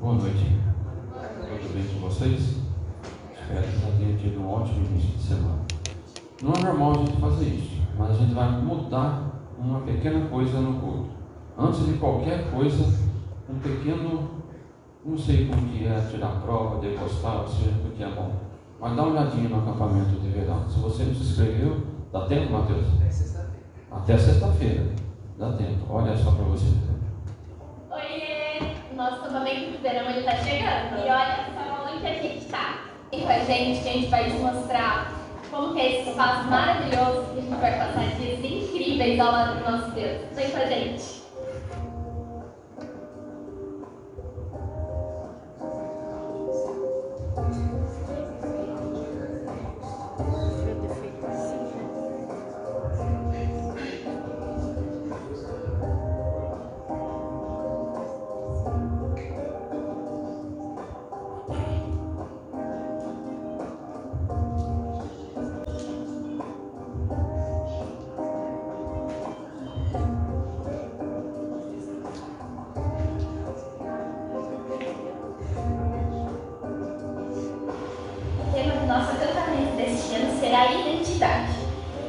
Boa noite. Tudo bem com vocês? Espero que já tenham tido um ótimo início de semana. Não é normal a gente fazer isso, mas a gente vai mudar uma pequena coisa no culto. Antes de qualquer coisa, um pequeno, não sei como que é, tirar prova, depositar, seja porque é bom. Mas dá uma olhadinha no acampamento de verão. Se você não se inscreveu, dá tempo, Matheus? Até sexta-feira. Até sexta-feira. Dá tempo. Olha só para você. Oiê! Nosso acampamento de verão está chegando. E olha só onde a gente está. Vem com a gente que a gente vai te mostrar como que é esse espaço maravilhoso que a gente vai passar dias incríveis ao lado do nosso Deus. Vem com a gente.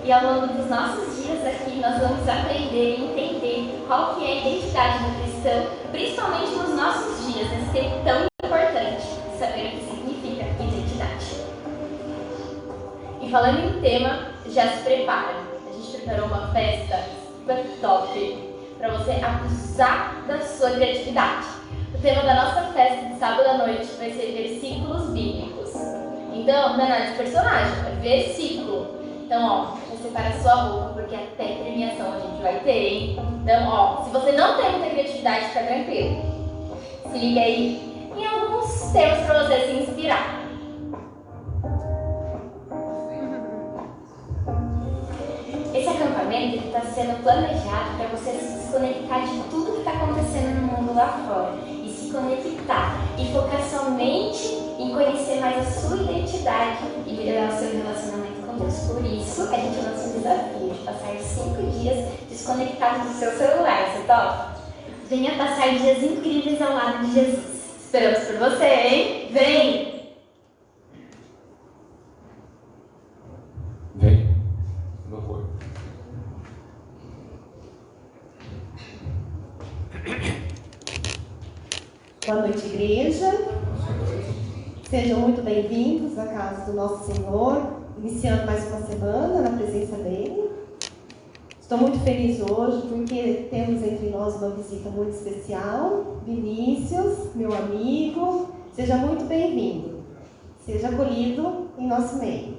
E ao longo dos nossos dias aqui, nós vamos aprender e entender qual que é a identidade do cristão, principalmente nos nossos dias, nesse tempo tão importante, saber o que significa identidade. E falando em tema, já se prepara. A gente preparou uma festa super top para você abusar da sua criatividade. O tema da nossa festa de sábado à noite vai ser versículos bíblicos. Então, não é nada de personagem, é versículo. Então, já separa a sua roupa, porque até premiação a gente vai ter, hein? Então, se você não tem muita criatividade, fica tranquilo. Se liga aí em alguns temas para você se inspirar. Esse acampamento está sendo planejado para você se desconectar de tudo que está acontecendo no mundo lá fora. E se conectar e focar somente em conhecer mais a sua identidade e melhorar o seu relacionamento com Deus. Por isso, a gente lança um desafio de passar 5 dias desconectado do seu celular. Você topa? Venha passar dias incríveis ao lado de Jesus. Esperamos por você, hein? Vem! Vem. Louvor. Boa noite, igreja. Sejam muito bem-vindos à casa do nosso Senhor, iniciando mais uma semana na presença dele. Estou muito feliz hoje porque temos entre nós uma visita muito especial. Vinícius, meu amigo, seja muito bem-vindo. Seja acolhido em nosso meio.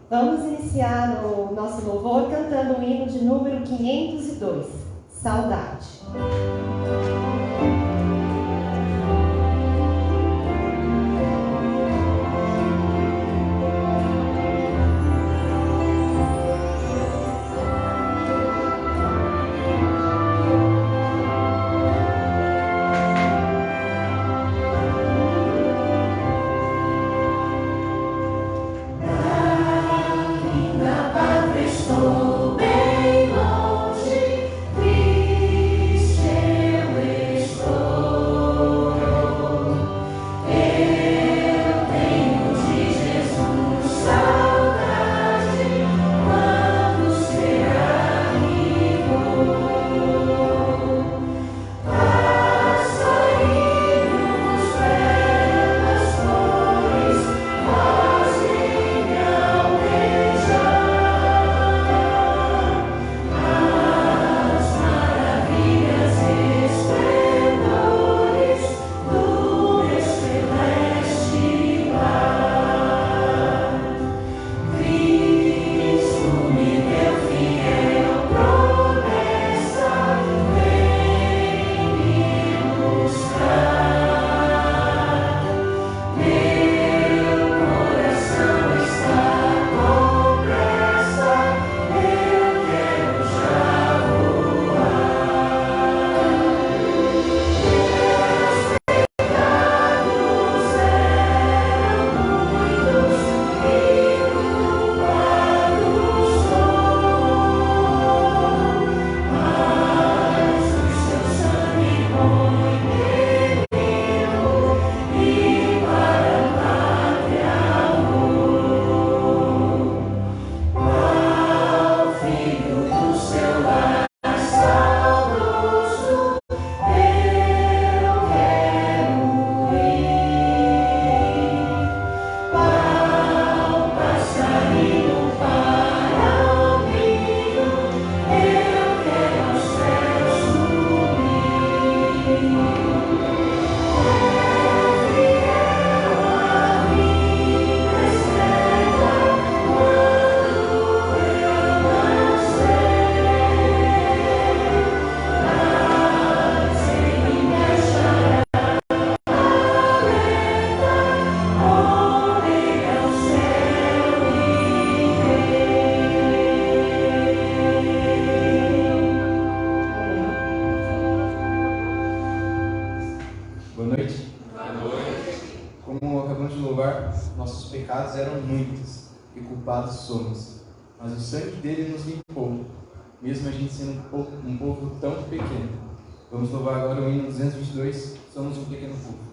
Vamos iniciar o nosso louvor cantando o hino de número 502, Saudade. Estou bem longe, triste. noite. Boa noite. Como acabamos de louvar, nossos pecados eram muitos e culpados somos. Mas o sangue dele nos limpou, mesmo a gente sendo um povo tão pequeno. Vamos louvar agora o hino 222, Somos um Pequeno Povo.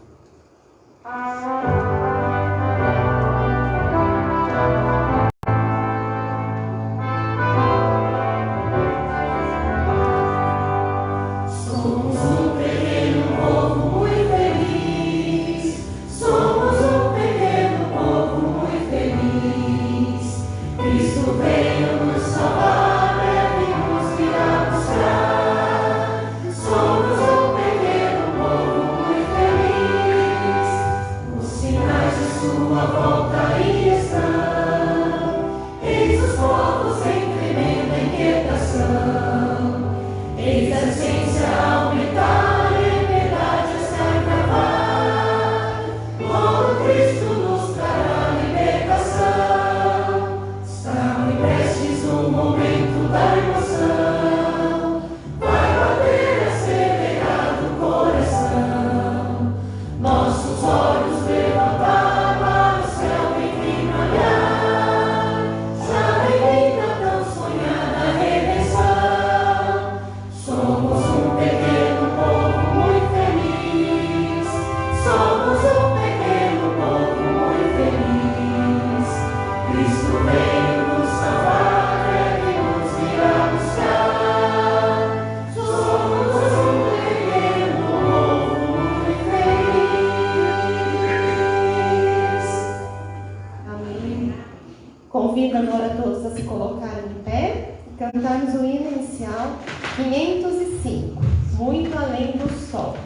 Convido agora todos a se colocarem de pé e cantarmos o hino inicial 505, Muito Além do Sol.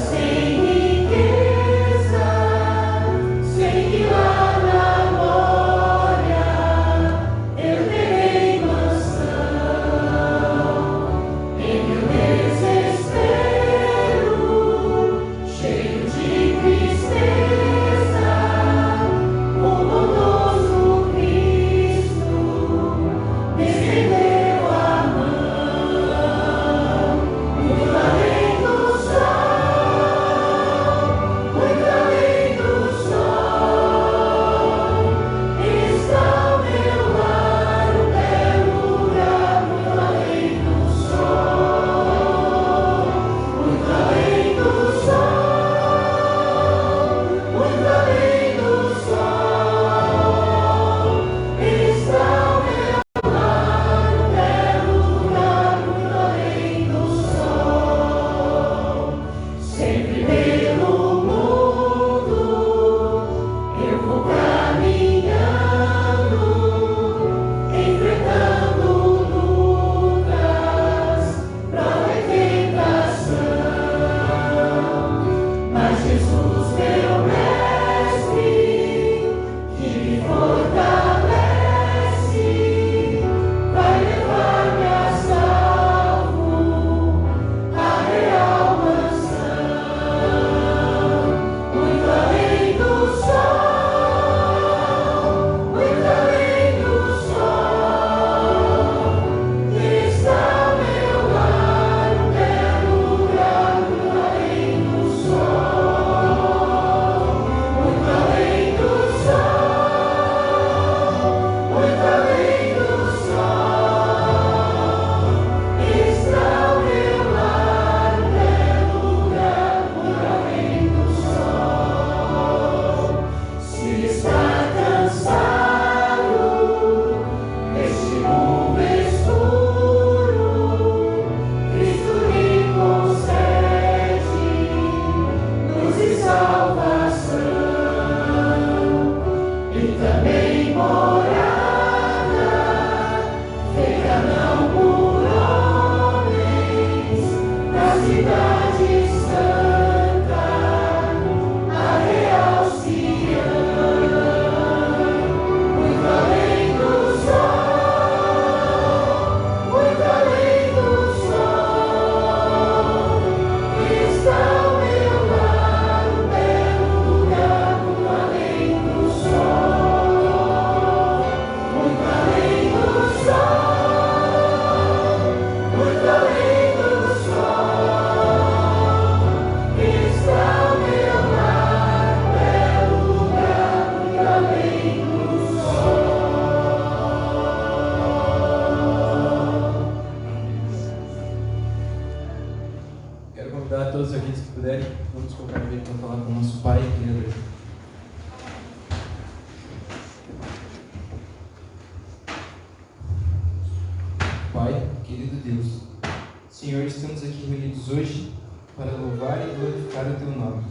Sem riqueza, sem que lá nosso Pai e Criador. Pai, querido Deus, Senhor, estamos aqui reunidos hoje para louvar e glorificar o Teu nome.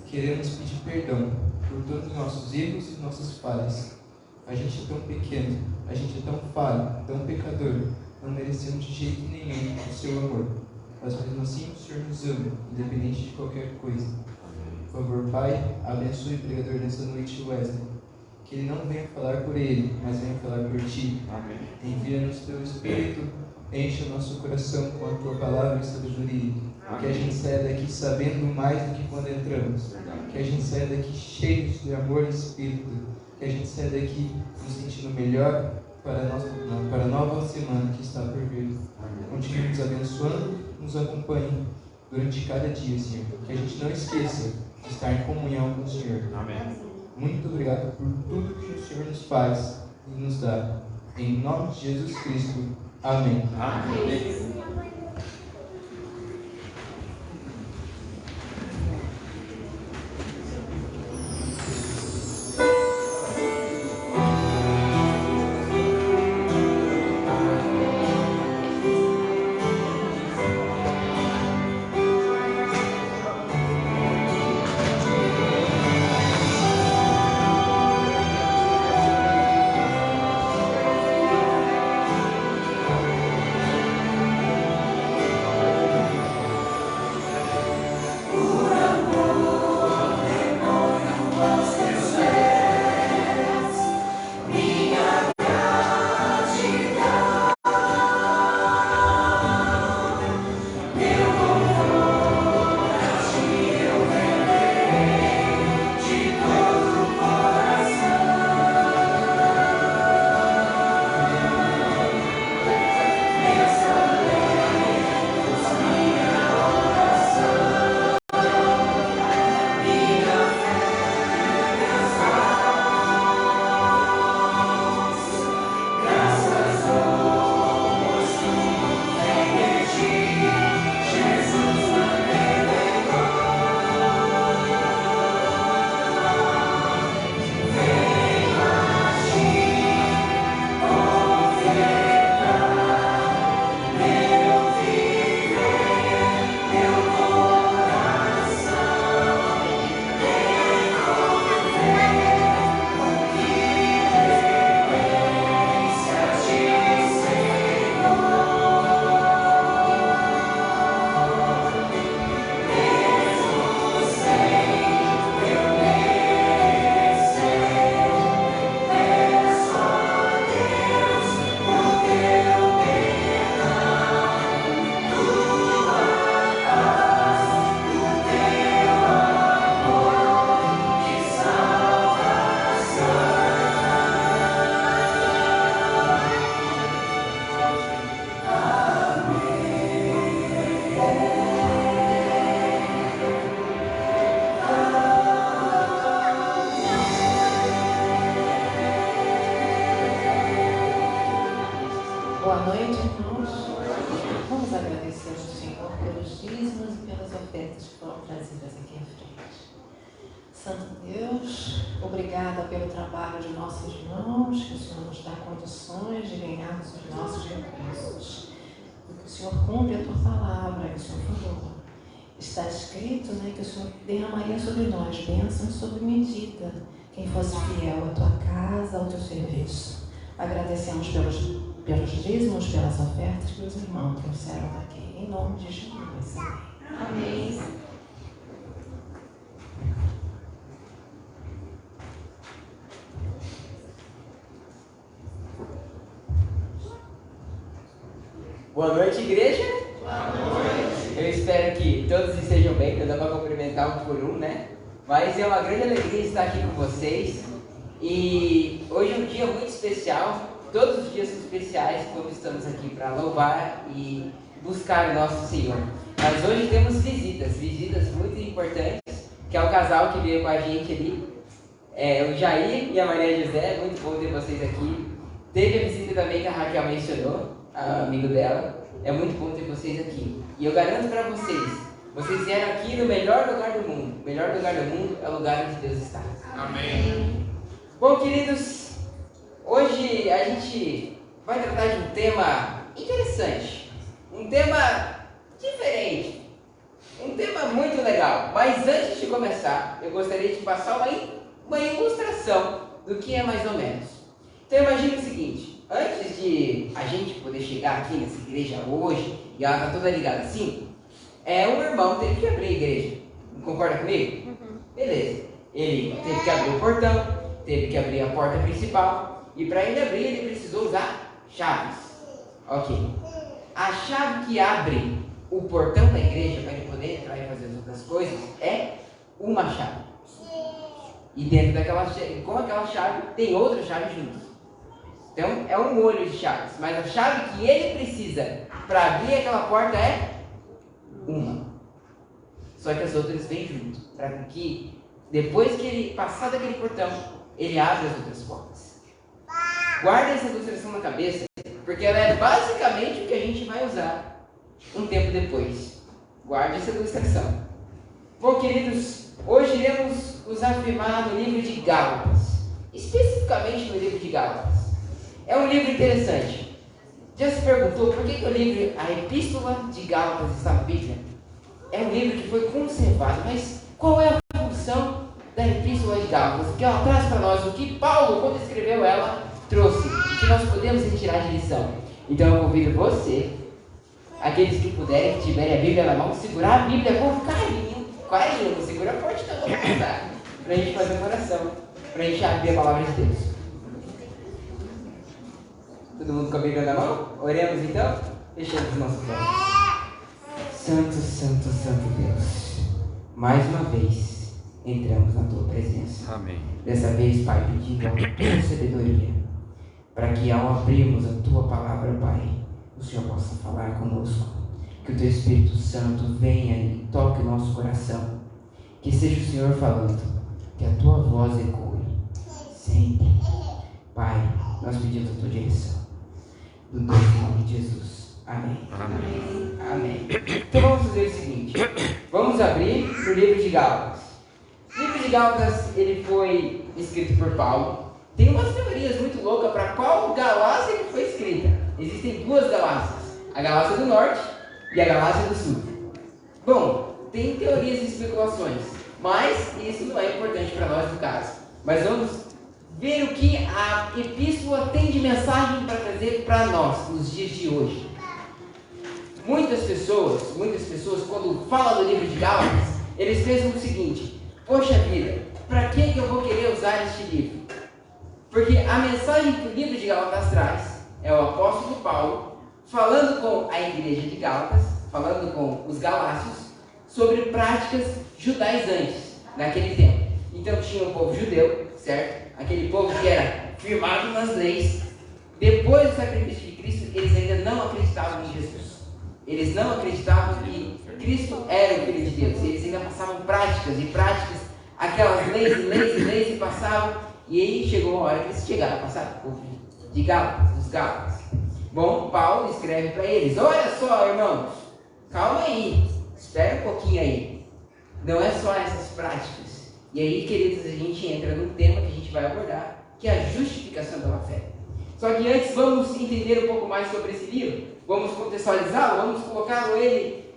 Queremos pedir perdão por todos os nossos erros e nossas falhas. A gente é tão pequeno, a gente é tão falho, tão pecador, não merecemos de jeito nenhum o Seu amor. Mas mesmo assim o Senhor nos ama, independente de qualquer coisa. Por favor, Pai, abençoe o pregador nessa noite, Wesley. Que ele não venha falar por ele, mas venha falar por Ti. Amém. Envia-nos Teu Espírito, enche o nosso coração com a Tua palavra e sabedoria. Que a gente saia daqui sabendo mais do que quando entramos. Que a gente saia daqui cheios de amor e Espírito. Que a gente saia daqui nos sentindo melhor para a nova semana que está por vir. Continue nos abençoando, nos acompanhe durante cada dia, Senhor. Que a gente não esqueça de estar em comunhão com o Senhor. Amém. Muito obrigado por tudo que o Senhor nos faz e nos dá. Em nome de Jesus Cristo. Amém. Amém. Boa noite, irmãos. Vamos agradecer ao Senhor pelos dízimos e pelas ofertas que foram trazidas aqui à frente. Santo Deus, obrigada pelo trabalho de nossos irmãos, que o Senhor nos dá condições de ganharmos os nossos recursos. Que o Senhor cumpre a Tua palavra, que o Senhor falou. Está escrito, que o Senhor derramaria sobre nós bênçãos sob medida, quem fosse fiel à Tua casa, ao Teu serviço. Agradecemos pelos dízimos, pelas ofertas, pelos irmãos que trouxeram daqui. Em nome de Jesus. Amém. Boa noite, igreja. Boa noite. Eu espero que todos estejam bem. Não dá para cumprimentar um por um, né? Mas é uma grande alegria estar aqui com vocês. E hoje é um dia muito especial. Todos os dias são especiais quando estamos aqui para louvar e buscar o nosso Senhor. Mas hoje temos visitas muito importantes, que é o casal que veio com a gente ali, o Jair e a Maria José. Muito bom ter vocês aqui. Teve a visita também que a Raquel mencionou, amigo dela. É muito bom ter vocês aqui. E eu garanto para vocês, Vocês vieram aqui no melhor lugar do mundo. O melhor lugar do mundo é o lugar onde Deus está. Amém. Bom, queridos, hoje a gente vai tratar de um tema interessante. Um tema diferente. Um tema muito legal. Mas antes de começar, eu gostaria de passar uma ilustração do que é mais ou menos. Então imagine o seguinte: antes de a gente poder chegar aqui nessa igreja hoje, e ela está toda ligada assim, um irmão teve que abrir a igreja. Concorda comigo? Beleza. Ele teve que abrir o portão, teve que abrir a porta principal, e para ele abrir, ele precisou usar chaves. Ok. A chave que abre o portão da igreja para ele poder entrar e fazer as outras coisas é uma chave. E dentro daquela chave, com aquela chave, tem outra chave junto. Então é um molho de chaves, mas a chave que ele precisa para abrir aquela porta é uma. Só que as outras vêm junto, para que depois que ele passar daquele portão, ele abre as outras portas. Guarda essa ilustração na cabeça, porque ela é basicamente o que a gente vai usar um tempo depois. Guarde essa ilustração. Bom, queridos, hoje iremos nos afirmar no livro de Gálatas, especificamente no livro de Gálatas. É um livro interessante. Já se perguntou por que o livro, a Epístola de Gálatas está na Bíblia? É um livro que foi conservado, mas qual é a função da Epístola de Gálatas? O que ela traz para nós, o que Paulo, quando escreveu ela, trouxe, o que nós podemos retirar de lição. Então eu convido você, aqueles que puderem, que tiverem a Bíblia na mão, segurar a Bíblia com carinho, não segura forte não, tá? Para a gente fazer uma oração, para a gente abrir a palavra de Deus. Todo mundo com a Bíblia na mão? Oremos então? Fechando os nossos olhos. Santo, Santo, Santo Deus, mais uma vez entramos na Tua presença. Amém. Dessa vez, Pai, pedindo a Tua sabedoria, para que ao abrirmos a Tua palavra, Pai, o Senhor possa falar conosco, que o Teu Espírito Santo venha e toque o nosso coração, que seja o Senhor falando, que a Tua voz ecoe sempre. Pai, nós pedimos a Tua direção, no nome de Jesus. Amém. Amém. Amém. Então vamos fazer o seguinte, vamos abrir o livro de Gálatas. O livro de Gálatas, ele foi escrito por Paulo. Tem umas teorias muito loucas para qual Galácia que foi escrita. Existem duas Galácias, a Galácia do Norte e a Galácia do Sul. Bom, tem teorias e especulações, mas isso não é importante para nós no caso. Mas vamos ver o que a epístola tem de mensagem para trazer para nós nos dias de hoje. Muitas pessoas, quando falam do livro de Gálatas, eles pensam o seguinte: poxa vida, para que eu vou querer usar este livro? Porque a mensagem que o livro de Gálatas traz é o apóstolo Paulo falando com a igreja de Gálatas, falando com os galácios, sobre práticas judaizantes naquele tempo. Então tinha o povo judeu, certo? Aquele povo que era firmado nas leis. Depois do sacrifício de Cristo, eles ainda não acreditavam em Jesus. Eles não acreditavam que Cristo era o Filho de Deus. Eles ainda passavam práticas, aquelas leis e passavam. E aí chegou a hora que eles chegaram a passar o povo de Gálatas, dos Gálatas. Bom, Paulo escreve para eles: olha só, irmãos, calma aí, espera um pouquinho aí. Não é só essas práticas. E aí, queridos, a gente entra num tema que a gente vai abordar, que é a justificação pela fé. Só que antes vamos entender um pouco mais sobre esse livro. Vamos contextualizá-lo, vamos colocá-lo ele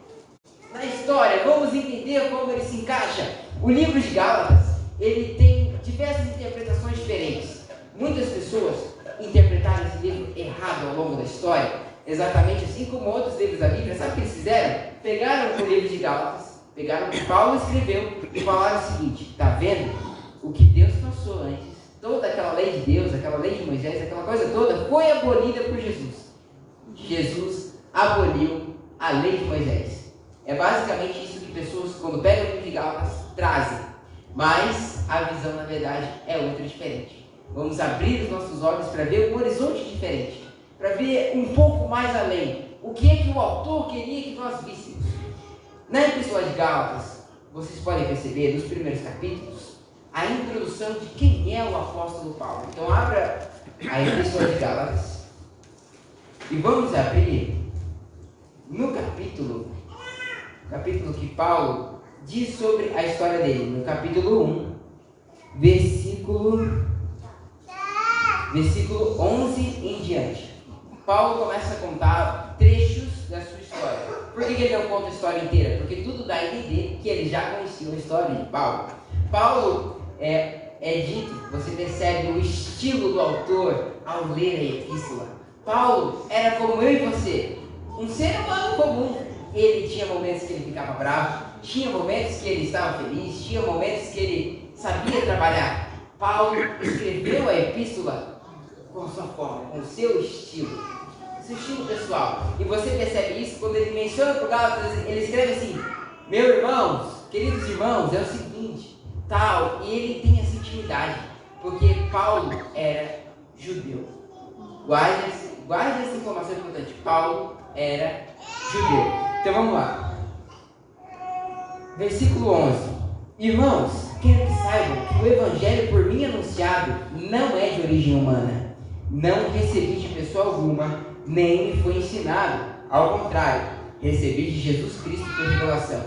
na história, vamos entender como ele se encaixa. O livro de Gálatas, ele tem diversas interpretações diferentes. Muitas pessoas interpretaram esse livro errado ao longo da história, exatamente assim como outros livros da Bíblia. Sabe o que eles fizeram? Pegaram o livro de Gálatas, pegaram o que Paulo escreveu e falaram o seguinte: tá vendo? O que Deus passou antes, toda aquela lei de Deus, aquela lei de Moisés, aquela coisa toda, foi abolida por Jesus. Jesus aboliu a lei de Moisés. É basicamente isso que pessoas, quando pegam o livro de Gálatas, trazem. Mas a visão, na verdade, é outra diferente. Vamos abrir os nossos olhos para ver um horizonte diferente, para ver um pouco mais além. O que é que o autor queria que nós víssemos? Na Epístola de Gálatas, vocês podem perceber, nos primeiros capítulos, a introdução de quem é o apóstolo Paulo. Então, abra a Epístola de Gálatas e vamos abrir no capítulo capítulo que Paulo diz sobre a história dele, no capítulo 1, versículo 11 em diante. Paulo começa a contar trechos da sua história. Por que ele não conta a história inteira? Porque tudo dá a entender que ele já conhecia a história de Paulo. Paulo é dito, você percebe o estilo do autor ao ler a epístola. Paulo era como eu e você, um ser humano comum. Ele tinha momentos que ele ficava bravo, tinha momentos que ele estava feliz, tinha momentos que ele sabia trabalhar. Paulo escreveu a epístola com a sua forma, com o seu estilo pessoal. E você percebe isso quando ele menciona para o Gálatas, ele escreve assim: meus irmãos, queridos irmãos, é o seguinte, tal, e ele tem essa intimidade, porque Paulo era judeu. Guarde essa informação importante, Paulo era judeu. Então vamos lá. Versículo 11. Irmãos, quero que saibam que o evangelho por mim anunciado não é de origem humana. Não recebi de pessoa alguma, nem me foi ensinado. Ao contrário, recebi de Jesus Cristo por revelação.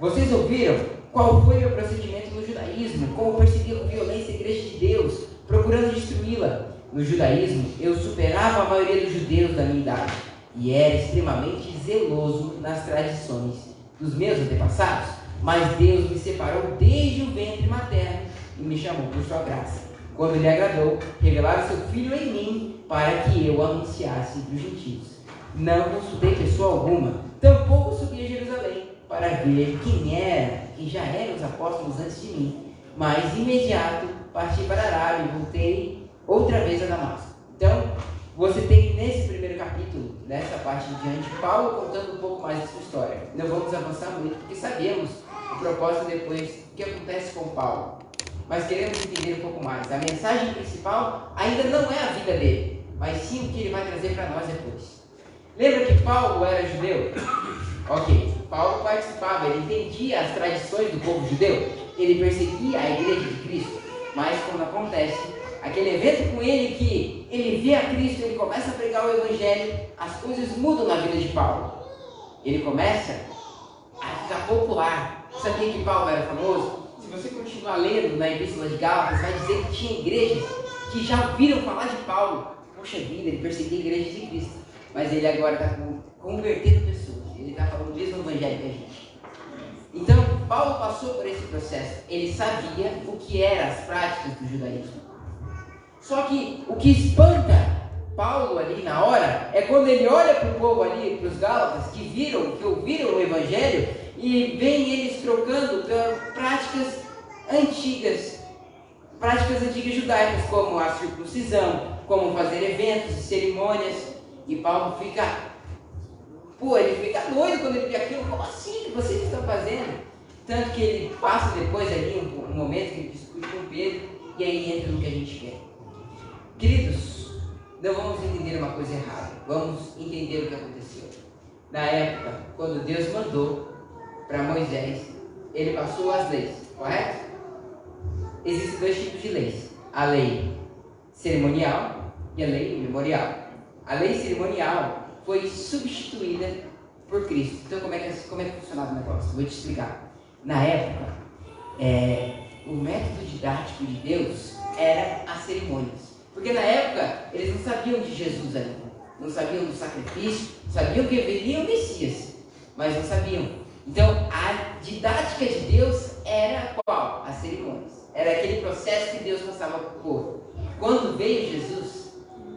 Vocês ouviram qual foi o meu procedimento no judaísmo, como persegui com violência a igreja de Deus, procurando destruí-la. No judaísmo, eu superava a maioria dos judeus da minha idade e era extremamente zeloso nas tradições dos meus antepassados. Mas Deus me separou desde o ventre materno e me chamou por sua graça, quando lhe agradou revelar o seu Filho em mim, para que eu anunciasse entre os gentios. Não consultei pessoa alguma, tampouco subi a Jerusalém, para ver quem já eram os apóstolos antes de mim. Mas imediato parti para a Arábia e voltei outra vez a Damasco. Então, você tem nesse primeiro capítulo, nessa parte de diante, Paulo contando um pouco mais da sua história. Não vamos avançar muito, porque sabemos o propósito depois, o que acontece com Paulo. Mas queremos entender um pouco mais. A mensagem principal ainda não é a vida dele, mas sim o que ele vai trazer para nós depois. Lembra que Paulo era judeu? Ok, Paulo participava, ele entendia as tradições do povo judeu, ele perseguia a igreja de Cristo. Mas quando acontece aquele evento com ele, que ele vê a Cristo, ele começa a pregar o evangelho, as coisas mudam na vida de Paulo. Ele começa a ficar popular. Sabia que Paulo era famoso? Se você continuar lendo na epístola de Gálatas, vai dizer que tinha igrejas que já ouviram falar de Paulo. Poxa vida, ele perseguia a igreja de Cristo. Mas ele agora está convertendo pessoas. Ele está falando o mesmo evangelho que a gente. Então, Paulo passou por esse processo. Ele sabia o que eram as práticas do judaísmo. Só que o que espanta Paulo ali na hora é quando ele olha para o povo ali, para os Gálatas, que ouviram o evangelho, e vem eles trocando práticas antigas judaicas, como a circuncisão, como fazer eventos e cerimônias. E Paulo fica doido quando ele vê aquilo. Como assim? O que vocês estão fazendo? Tanto que ele passa depois ali um momento que ele discute com Pedro, e aí entra no que a gente quer. Queridos, não vamos entender uma coisa errada, vamos entender o que aconteceu. Na época, quando Deus mandou para Moisés, ele passou as leis, correto? Existem dois tipos de leis: a lei cerimonial e a lei memorial. A lei cerimonial foi substituída por Cristo. Então, como é que funcionava o negócio? Vou te explicar. Na época, o método didático de Deus era as cerimônias. Porque na época, eles não sabiam de Jesus ainda, não sabiam do sacrifício, sabiam que viria o Messias, mas não sabiam. Então, a didática de Deus era qual? As cerimônias. Era aquele processo que Deus passava para o povo. Quando veio Jesus,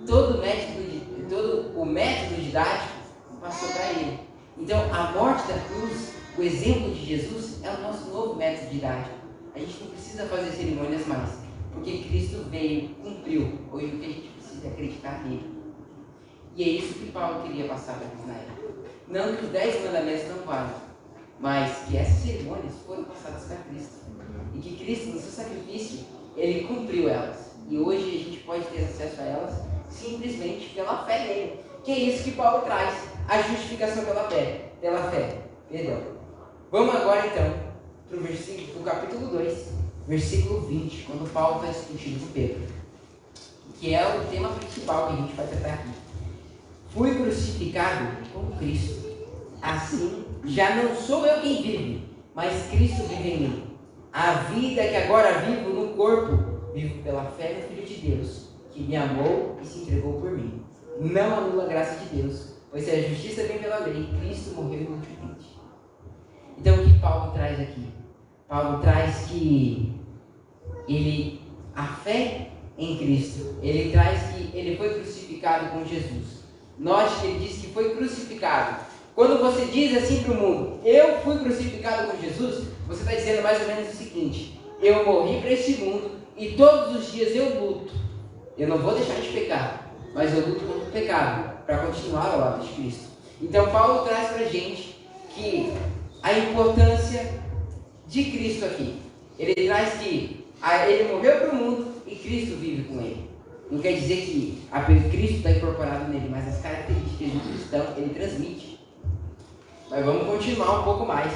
todo o método didático passou para ele. Então, a morte da cruz, o exemplo de Jesus, é o nosso novo método didático. A gente não precisa fazer cerimônias mais, porque Cristo veio, cumpriu. Hoje o que a gente precisa é acreditar nele. E é isso que Paulo queria passar para eles na época. Não que os 10 mandamentos não valem, mas que essas cerimônias foram passadas para Cristo. E que Cristo, no seu sacrifício, ele cumpriu elas. E hoje a gente pode ter acesso a elas simplesmente pela fé nele. Que é isso que Paulo traz, a justificação pela fé. Perdão. Vamos agora então para o capítulo 2, versículo 20, quando Paulo está discutindo com Pedro, que é o tema principal que a gente vai tratar aqui. Fui crucificado com Cristo. assim, já não sou eu quem vive, mas Cristo vive em mim. A vida que agora vivo no corpo, vivo pela fé no Filho de Deus, que me amou e se entregou por mim. Não anula a graça de Deus, pois se a justiça vem pela lei, Cristo morreu inútilmente. Então o que Paulo traz aqui? Paulo traz que a fé em Cristo, ele traz que ele foi crucificado com Jesus. Note que ele diz que foi crucificado. Quando você diz assim para o mundo, eu fui crucificado com Jesus, você está dizendo mais ou menos o seguinte: eu morri para esse mundo e todos os dias eu luto. Eu não vou deixar de pecar, mas eu luto contra o pecado para continuar ao lado de Cristo. Então Paulo traz para a gente que a importância de Cristo aqui. Ele traz que ele morreu para o mundo e Cristo vive com ele. Não quer dizer que Cristo está incorporado nele, mas as características do cristão ele transmite. Mas vamos continuar um pouco mais.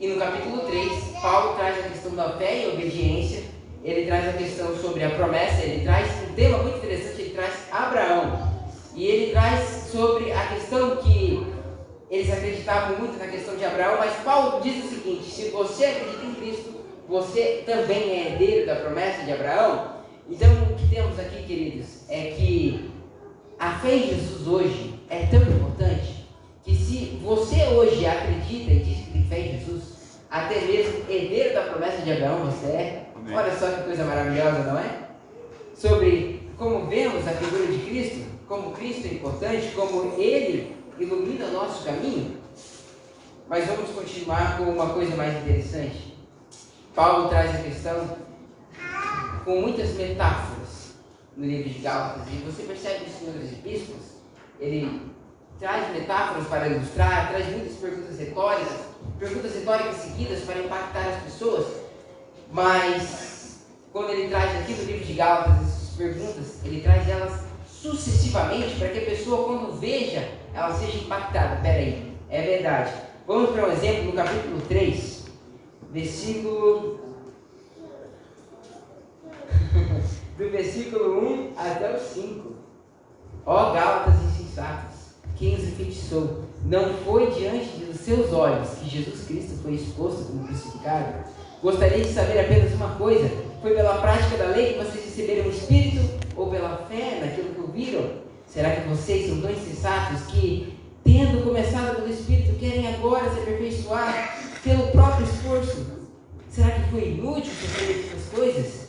E no capítulo 3, Paulo traz a questão da fé e obediência. Ele traz a questão sobre a promessa. Ele traz um tema muito interessante. Ele traz Abraão. E ele traz sobre a questão que eles acreditavam muito na questão de Abraão. Mas Paulo diz o seguinte: se você acredita em Cristo, você também é herdeiro da promessa de Abraão. Então o que temos aqui, queridos, é que a fé em Jesus hoje é tão importante que se você hoje acredita e diz que tem fé em Jesus, até mesmo herdeiro da promessa de Abraão você é. Olha só que coisa maravilhosa, não é? Sobre como vemos a figura de Cristo, como Cristo é importante, como Ele ilumina o nosso caminho. Mas vamos continuar com uma coisa mais interessante. Paulo traz a questão com muitas metáforas no livro de Gálatas, e você percebe isso nas epístolas. Ele traz metáforas para ilustrar, traz muitas perguntas retóricas seguidas para impactar as pessoas. Mas quando ele traz aqui no livro de Gálatas essas perguntas, ele traz elas sucessivamente para que a pessoa, quando veja, ela seja impactada. Peraí, é verdade. Vamos para um exemplo no capítulo 3, do versículo 1 até o 5. Ó Gálatas insensatos, quem os enfeitiçou? Não foi diante dos seus olhos que Jesus Cristo foi exposto como crucificado? Gostaria de saber apenas uma coisa: foi pela prática da lei que vocês receberam o Espírito, ou pela fé naquilo que ouviram? Será que vocês são tão insensatos que, tendo começado pelo Espírito, querem agora se aperfeiçoar pelo próprio esforço? Será que foi inútil sofrer essas coisas?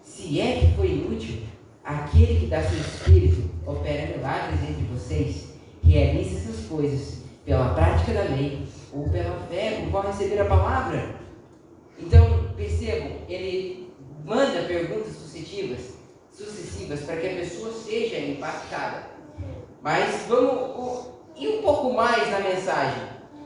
Se é que foi inútil, aquele que dá seu Espírito opera milagres entre vocês. Realize essas coisas pela prática da lei ou pela fé com qual receber a palavra. Então, percebam, ele manda perguntas sucessivas para que a pessoa seja impactada. Mas vamos ir um pouco mais na mensagem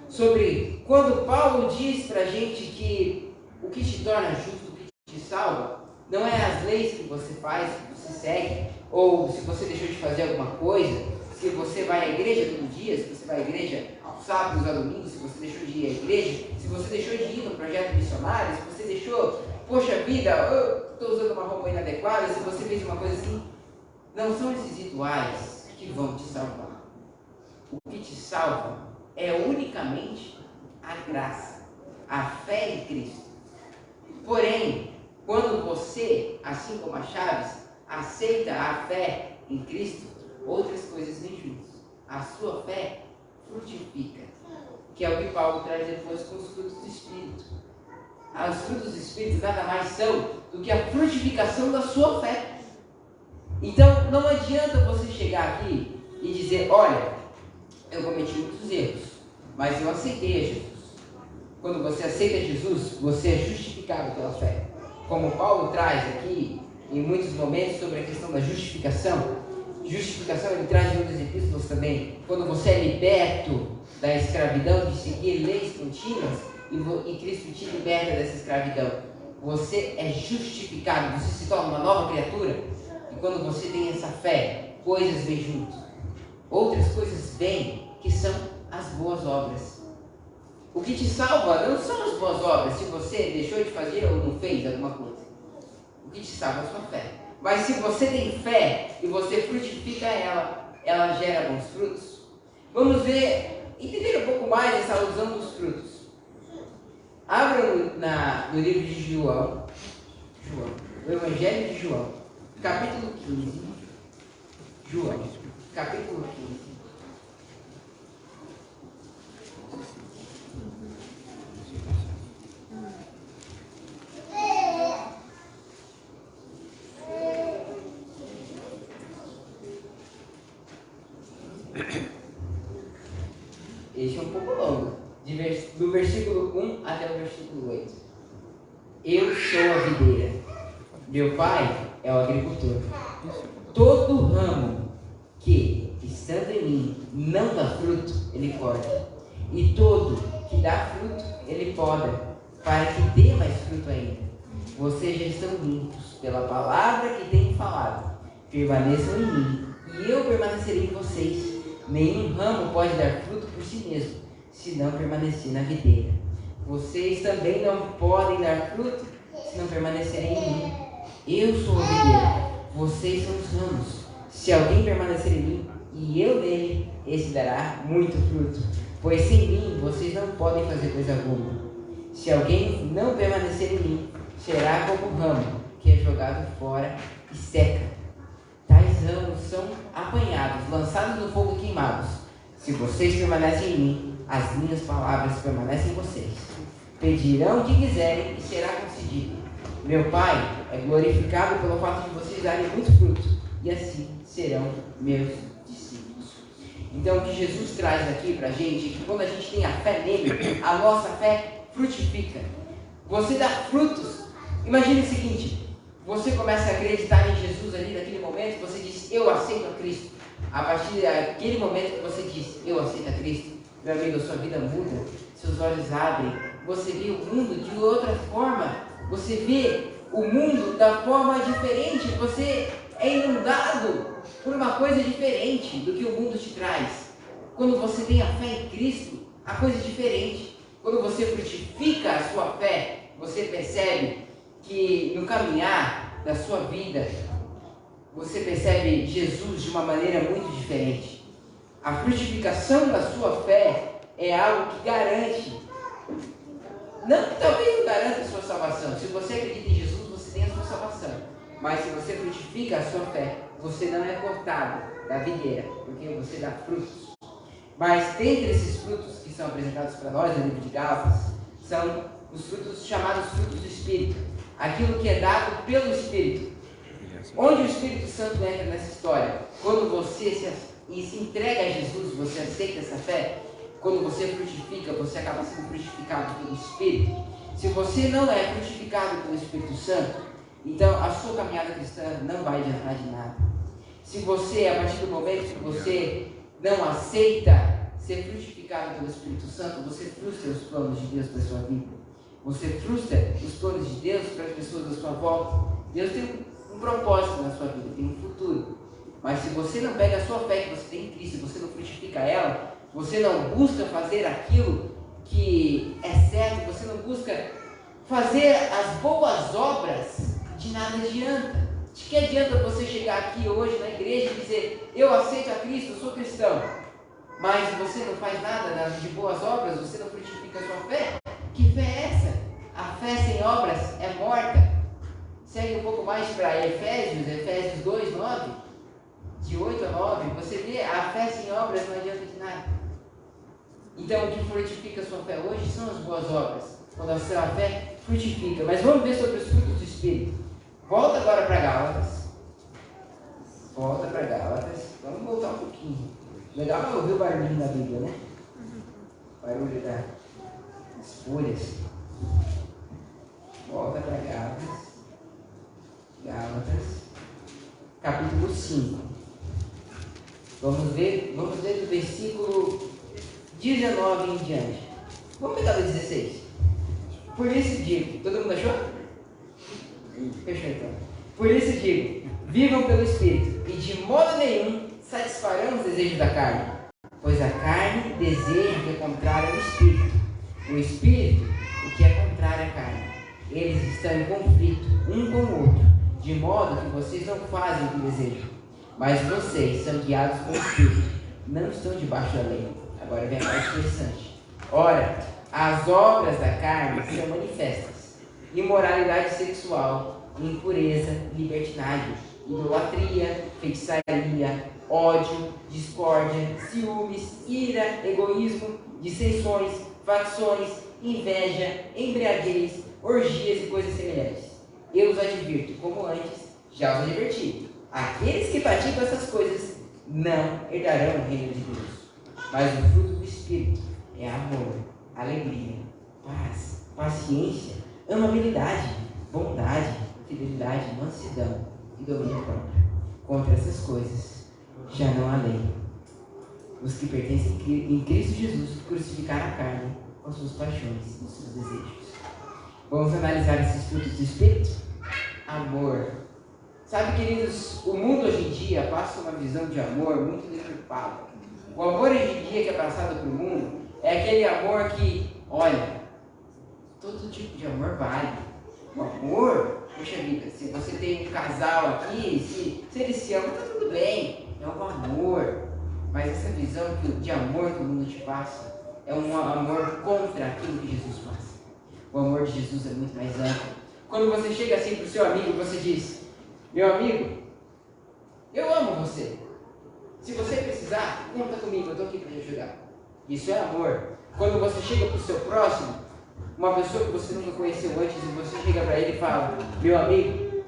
sobre quando Paulo diz para a gente que o que te torna justo, o que te salva, não é as leis que você faz, que você segue, ou se você deixou de fazer alguma coisa, se você vai à igreja todo dia, se você vai à igreja aos sábados, aos domingos, se você deixou de ir à igreja, se você deixou de ir no projeto missionário, se você deixou, poxa vida, eu estou usando uma roupa inadequada, se você fez uma coisa assim. Não são esses rituais que vão te salvar. O que te salva é unicamente a graça, a fé em Cristo. Porém, quando você, assim como a Chaves, aceita a fé em Cristo, outras coisas vêm juntos. A sua fé frutifica, que é o que Paulo traz depois com os frutos do Espírito. Os frutos do Espírito nada mais são do que a frutificação da sua fé. Então, não adianta você chegar aqui e dizer: olha, eu cometi muitos erros, mas eu aceitei a Jesus. Quando você aceita Jesus, você é justificado pela fé. Como Paulo traz aqui, em muitos momentos, sobre a questão da justificação. Justificação ele traz em outras epístolas também. Quando você é liberto da escravidão de seguir leis contínuas e Cristo te liberta dessa escravidão, você é justificado, você se torna uma nova criatura. E quando você tem essa fé, coisas vêm junto. Outras coisas vêm, que são as boas obras. O que te salva não são as boas obras, se você deixou de fazer ou não fez alguma coisa. O que te salva é a sua fé. Mas se você tem fé e você frutifica ela gera bons frutos. Vamos ver entender um pouco mais essa alusão dos frutos, abram no livro de João, o Evangelho de João, capítulo 15. João, capítulo 15. Este é um pouco longo, do versículo 1 até o versículo 8. Eu sou a videira, meu pai é o agricultor. Todo ramo que, estando em mim, não dá fruto, ele corta. E todo que dá fruto, ele poda, para que dê mais fruto ainda. Vocês já estão limpos pela palavra que tenho falado. Permaneçam em mim, e eu permanecerei em vocês. Nenhum ramo pode dar fruto por si mesmo, se não permanecer na videira. Vocês também não podem dar fruto, se não permanecerem em mim. Eu sou a videira, vocês são os ramos. Se alguém permanecer em mim, e eu nele, esse dará muito fruto. Pois sem mim, vocês não podem fazer coisa alguma. Se alguém não permanecer em mim, será como um ramo, que é jogado fora e seca. Tais ramos são apanhados, lançados no fogo e queimados. Se vocês permanecem em mim, as minhas palavras permanecem em vocês. Pedirão o que quiserem e será concedido. Meu Pai é glorificado pelo fato de vocês darem muito fruto, e assim serão meus discípulos. Então o que Jesus traz aqui pra gente é que quando a gente tem a fé nele, a nossa fé frutifica. Você dá frutos. Imagine o seguinte: você começa a acreditar em Jesus ali naquele momento, você diz, eu aceito a Cristo. A partir daquele momento que você diz, eu aceito a Cristo, meu amigo, a sua vida muda, seus olhos abrem, você vê o mundo de outra forma, você vê o mundo da forma diferente, você é inundado por uma coisa diferente do que o mundo te traz. Quando você tem a fé em Cristo, a coisa é diferente. Quando você frutifica a sua fé, você percebe que no caminhar da sua vida, você percebe Jesus de uma maneira muito diferente. A frutificação da sua fé é algo que garante, talvez não garanta a sua salvação. Se você acredita em Jesus, você tem a sua salvação. Mas se você frutifica a sua fé, você não é cortado da videira, porque você dá frutos. Mas dentre esses frutos que são apresentados para nós no livro de Gálatas, são os frutos chamados frutos do Espírito. Aquilo que é dado pelo Espírito. Onde o Espírito Santo entra nessa história? Quando você se entrega a Jesus, você aceita essa fé. Quando você frutifica, você acaba sendo frutificado pelo Espírito. Se você não é frutificado pelo Espírito Santo, então a sua caminhada cristã não vai adiantar de nada. Se você, a partir do momento que você não aceita ser frutificado pelo Espírito Santo, você frustra os planos de Deus para a sua vida. Você frustra os planos de Deus para as pessoas da sua volta. Deus tem um propósito na sua vida, tem um futuro. Mas se você não pega a sua fé que você tem em Cristo, você não frutifica ela, você não busca fazer aquilo que é certo, você não busca fazer as boas obras, de nada adianta. De que adianta você chegar aqui hoje na igreja e dizer, eu aceito a Cristo, eu sou cristão, mas você não faz nada de boas obras, você não frutifica a sua fé? Que fé é essa? A fé sem obras é morta. Segue um pouco mais para Efésios 2, 9, de 8 a 9, você vê, a fé sem obras não adianta de nada. Então o que frutifica a sua fé hoje são as boas obras, quando a sua fé frutifica. Mas vamos ver sobre os frutos do Espírito. Volta agora para Gálatas. Vamos voltar um pouquinho. Legal para ouvir o barulhinho da Bíblia, né? Barulho das folhas. Volta para Gálatas, capítulo 5. Vamos ver do versículo 19 em diante. Vamos pegar o 16. Por isso digo, todo mundo achou? Fechou então. Por isso digo, vivam pelo Espírito, e de modo nenhum satisfarão os desejos da carne, pois a carne deseja o que é contrário ao Espírito, o Espírito o que é contrário à carne. Eles estão em conflito um com o outro, de modo que vocês não fazem o que desejam. Mas vocês são guiados pelo Espírito, não estão debaixo da lei. Agora vem a parte interessante. Ora, as obras da carne são manifestas: imoralidade sexual, impureza, libertinagem, idolatria, feitiçaria, ódio, discórdia, ciúmes, ira, egoísmo, dissensões, facções, inveja, embriaguez, orgias e coisas semelhantes. Eu os advirto, como antes já os adverti. Aqueles que praticam essas coisas não herdarão o reino de Deus. Mas o fruto do Espírito é amor, alegria, paz, paciência, amabilidade, bondade, fidelidade, mansidão e domínio próprio. Contra essas coisas já não há lei. Os que pertencem em Cristo Jesus crucificaram a carne com suas paixões e seus desejos. Vamos analisar esses frutos do Espírito? Amor. Sabe, queridos, o mundo hoje em dia passa uma visão de amor muito deturpada. O amor hoje em dia que é passado para o mundo é aquele amor que, olha, todo tipo de amor vale. O amor, poxa vida, se você tem um casal aqui, se eles se amam, tá tudo bem. É um amor. Mas essa visão de amor que o mundo te passa é um amor contra aquilo que Jesus passa. O amor de Jesus é muito mais amplo. Quando você chega assim para o seu amigo, você diz: meu amigo, eu amo você. Se você precisar, conta comigo, eu estou aqui para te ajudar. Isso é amor. Quando você chega para o seu próximo, uma pessoa que você nunca conheceu antes, e você chega para ele e fala: meu amigo,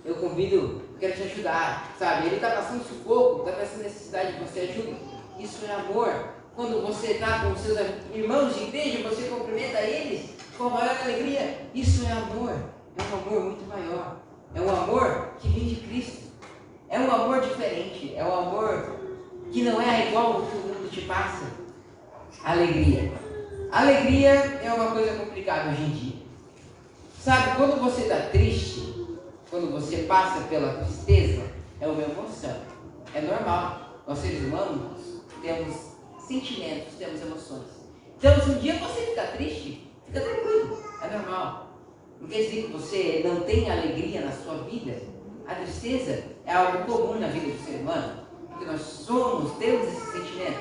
eu quero te ajudar, sabe? Ele está passando sufoco, está passando necessidade de você ajuda. Isso é amor. Quando você está com seus irmãos de igreja, você cumprimenta eles com a maior alegria. Isso é amor. É um amor muito maior. É um amor que vem de Cristo. É um amor diferente. É um amor que não é igual ao que o mundo te passa. Alegria. Alegria é uma coisa complicada hoje em dia. Sabe, quando você está triste, quando você passa pela tristeza, é uma emoção. É normal. Nós seres humanos temos sentimentos, temos emoções. Então, se um dia você ficar triste, fica tranquilo. É normal. Não quer dizer que você não tem alegria na sua vida. A tristeza é algo comum na vida do ser humano, porque nós temos esse sentimento.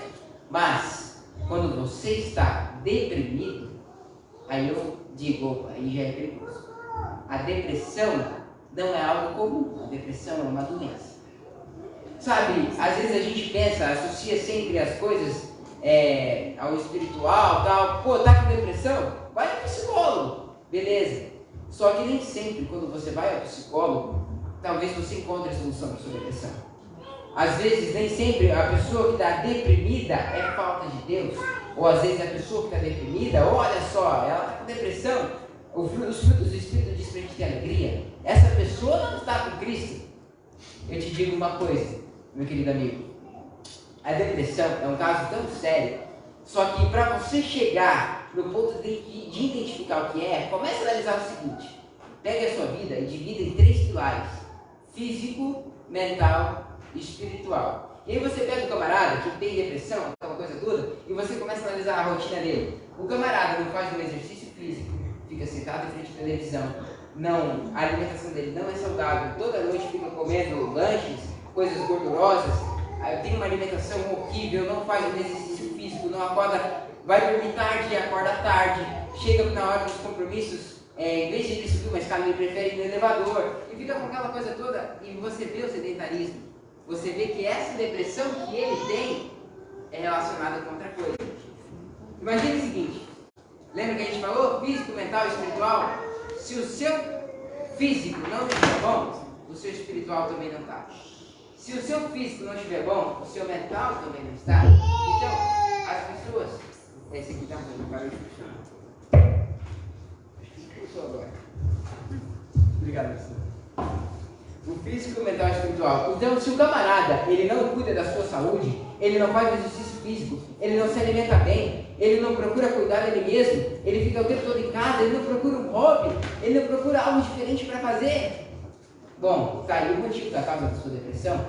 Mas, quando você está deprimido, aí eu digo, opa, aí já é perigoso. A depressão não é algo comum, a depressão é uma doença. Sabe, às vezes a gente pensa, associa sempre as coisas ao espiritual, tal. Pô, tá com depressão? Vai ao psicólogo, beleza. Só que nem sempre, quando você vai ao psicólogo, talvez você encontre a solução para sua depressão. Às vezes, nem sempre a pessoa que está deprimida é falta de Deus. Ou às vezes a pessoa que está deprimida, olha só, ela está com depressão. Os frutos do Espírito diz para a gente ter alegria. Essa pessoa não está com Cristo. Eu te digo uma coisa, meu querido amigo. A depressão é um caso tão sério. Só que para você chegar no ponto de identificar o que é, comece a analisar o seguinte. Pegue a sua vida e divida em 3 pilares: físico, mental e espiritual. E aí você pega o camarada que tem depressão, aquela coisa toda, e você começa a analisar a rotina dele. O camarada não faz um exercício físico, fica sentado em frente à televisão. Não, a alimentação dele não é saudável. Toda noite fica comendo lanches, coisas gordurosas. Tem uma alimentação horrível, não faz um exercício físico, não acorda, vai dormir tarde e acorda tarde. Chega na hora dos compromissos, em vez de ele subir uma escada, ele prefere ir no elevador. E fica com aquela coisa toda, e você vê o sedentarismo. Você vê que essa depressão que ele tem é relacionada com outra coisa. Imagine o seguinte, lembra que a gente falou? Físico, mental e espiritual? Se o seu físico não estiver bom, o seu espiritual também não está. Se o seu físico não estiver bom, o seu mental também não está. Então, as pessoas... Esse aqui está ruim, parou de funcionar. Acho que expulsou agora. Obrigado, professor. O físico, o mental e o espiritual. Então, se o camarada ele não cuida da sua saúde, ele não faz exercício físico, ele não se alimenta bem, ele não procura cuidar dele mesmo, ele fica o tempo todo em casa, ele não procura um hobby, ele não procura algo diferente para fazer. Bom, tá aí o motivo da causa da sua depressão.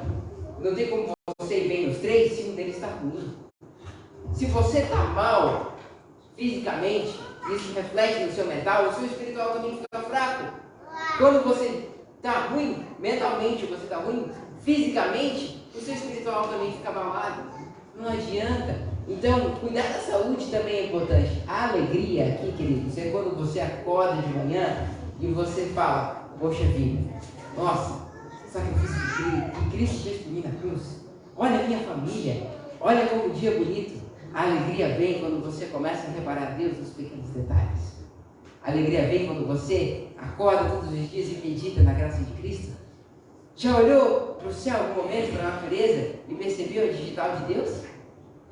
Não tem como você ir bem nos 3 se um deles está ruim. Se você está mal fisicamente, isso reflete no seu mental, o seu espiritual também fica fraco. Quando você está ruim, mentalmente você está ruim, fisicamente, o seu espiritual também fica abalado. Não adianta. Então, cuidar da saúde também é importante. A alegria aqui, queridos, é quando você acorda de manhã e você fala, poxa vida, nossa, o sacrifício que Cristo fez por mim na cruz. Olha a minha família, olha como o dia é bonito. A alegria vem quando você começa a reparar Deus nos pequenos detalhes. A alegria vem quando você acorda todos os dias e medita na graça de Cristo. Já olhou para o céu algum momento, para a natureza, e percebeu a digital de Deus?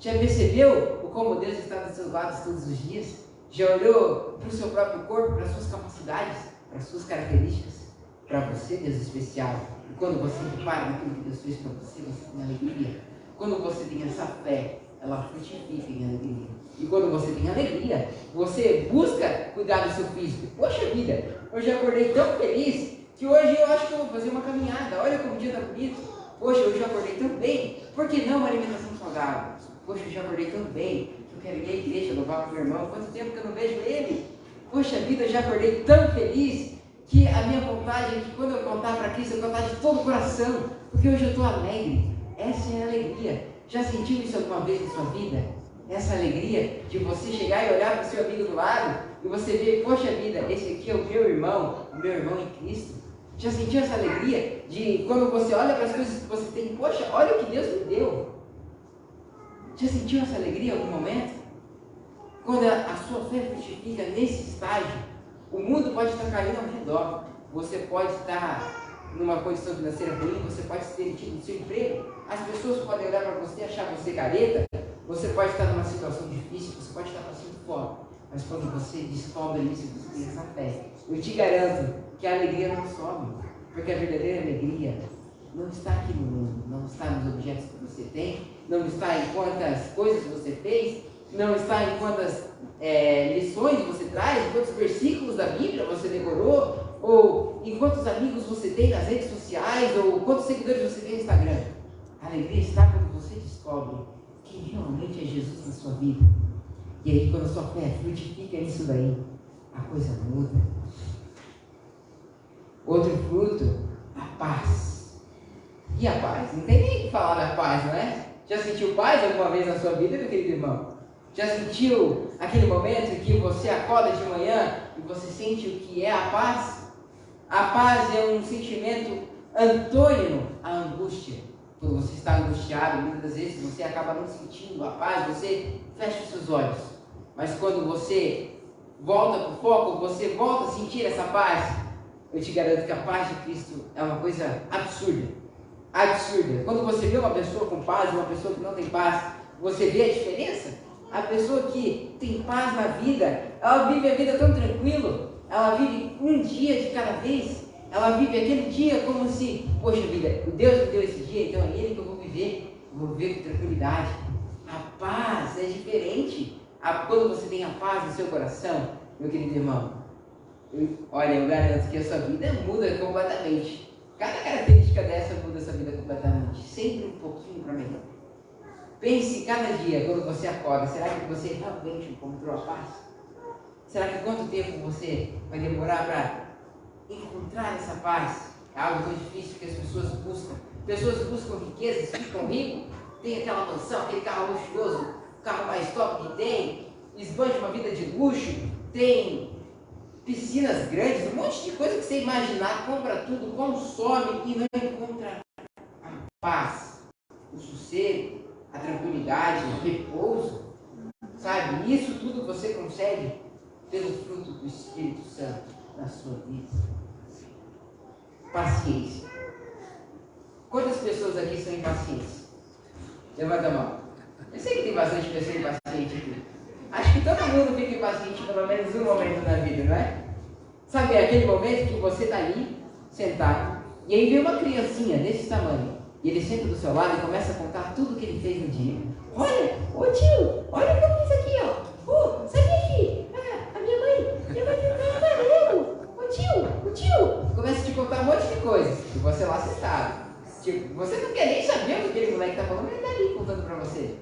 Já percebeu como Deus está dos seus lados todos os dias? Já olhou para o seu próprio corpo, para as suas capacidades, para as suas características? Para você, Deus é especial. E quando você repara naquilo que Deus fez para você, você tem alegria. Quando você tem essa fé, ela frutifica em alegria. E quando você tem alegria, você busca cuidar do seu físico. Poxa vida, eu já acordei tão feliz que hoje eu acho que eu vou fazer uma caminhada. Olha como o dia está bonito. Poxa, eu já acordei tão bem. Por que não uma alimentação saudável? Poxa, eu já acordei tão bem que eu quero ir à igreja, louvar o meu irmão. Quanto tempo que eu não vejo ele? Poxa vida, eu já acordei tão feliz que a minha vontade é que quando eu contar para Cristo, eu contar de todo o coração. Porque hoje eu estou alegre. Essa é a alegria. Já sentiu isso alguma vez na sua vida? Essa alegria de você chegar e olhar para o seu amigo do lado e você ver, poxa vida, esse aqui é o meu irmão em Cristo. Já sentiu essa alegria de quando você olha para as coisas que você tem, poxa, olha o que Deus me deu. Já sentiu essa alegria em algum momento? Quando a sua fé frutifica nesse estágio, o mundo pode estar caindo ao redor, você pode estar numa condição financeira ruim, você pode ser demitido do seu emprego, as pessoas podem olhar para você e achar você careta, você pode estar numa situação difícil, você pode estar passando fome, mas quando você descobre isso, você tem essa fé. Eu te garanto que a alegria não some, porque a verdadeira alegria não está aqui no mundo, não está nos objetos que você tem, não está em quantas coisas você fez, não está em quantas lições você traz, em quantos versículos da Bíblia você decorou, ou em quantos amigos você tem nas redes sociais, ou quantos seguidores você tem no Instagram. A alegria está quando você descobre quem realmente é Jesus na sua vida. E aí, quando a sua fé frutifica nisso daí, a coisa muda. Outro fruto, a paz. E a paz? Não tem nem o que falar da paz, não é? Já sentiu paz alguma vez na sua vida, meu querido irmão? Já sentiu aquele momento em que você acorda de manhã e você sente o que é a paz? A paz é um sentimento antônimo à angústia. Quando você está angustiado, muitas das vezes você acaba não sentindo a paz, você fecha os seus olhos. Mas quando você volta para o foco, você volta a sentir essa paz, eu te garanto que a paz de Cristo é uma coisa absurda. Absurda. Quando você vê uma pessoa com paz e uma pessoa que não tem paz, você vê a diferença? A pessoa que tem paz na vida, ela vive a vida tão tranquilo, ela vive um dia de cada vez, ela vive aquele dia como se, poxa vida, o Deus me deu esse dia, então é Ele que eu vou viver com tranquilidade. A paz é diferente. Quando você tem a paz no seu coração, meu querido irmão, eu garanto que a sua vida muda completamente. Cada característica dessa muda a sua vida completamente, sempre um pouquinho para melhor. Pense cada dia, quando você acorda, será que você realmente encontrou a paz? Será que quanto tempo você vai demorar para encontrar essa paz? É algo tão difícil que as pessoas buscam. Pessoas buscam riquezas, ficam ricos, tem aquela mansão, aquele carro luxuoso, o carro mais top que tem, esbanja uma vida de luxo, tem piscinas grandes, um monte de coisa que você imaginar, compra tudo, consome e não encontra a paz, o sossego, a tranquilidade, o repouso, sabe? Isso tudo você consegue pelo fruto do Espírito Santo na sua vida. Paciência. Quantas pessoas aqui são impacientes? Levanta a mão. Eu sei que tem bastante pessoa impaciente aqui. Acho que todo mundo fica impaciente pelo menos um momento na vida, não é? Sabe, é aquele momento que você está ali, sentado, e aí vem uma criancinha desse tamanho, e ele senta do seu lado e começa a contar tudo que ele fez no dia. Olha, ô tio, olha o que eu fiz aqui, ó. Sabia que a minha mãe tentou matar eu. Ô tio. Começa a te contar um monte de coisas, e você lá sentado. Tipo, você não quer nem saber o que aquele moleque está falando, ele está ali contando para você.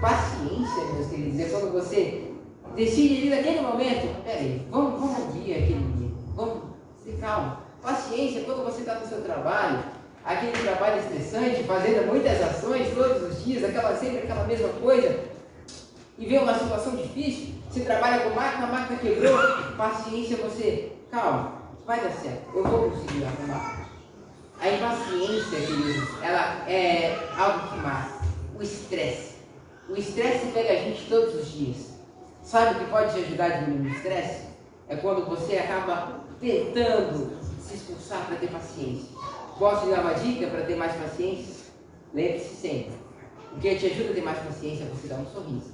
Paciência, meus queridos, é quando você decide ali naquele momento, peraí, vamos ouvir aquele menino, vamos ter calma. Paciência, quando você está no seu trabalho aquele trabalho estressante, fazendo muitas ações todos os dias, sempre aquela mesma coisa, e vê uma situação difícil, você trabalha com máquina, a máquina quebrou, paciência, você, calma, vai dar certo, eu vou conseguir arrumar. A impaciência, queridos, ela é algo que mata. O estresse. O estresse pega a gente todos os dias. Sabe o que pode te ajudar a diminuir o estresse? É quando você acaba tentando se esforçar para ter paciência. Posso te dar uma dica para ter mais paciência? Lembre-se sempre. O que te ajuda a ter mais paciência é você dar um sorriso.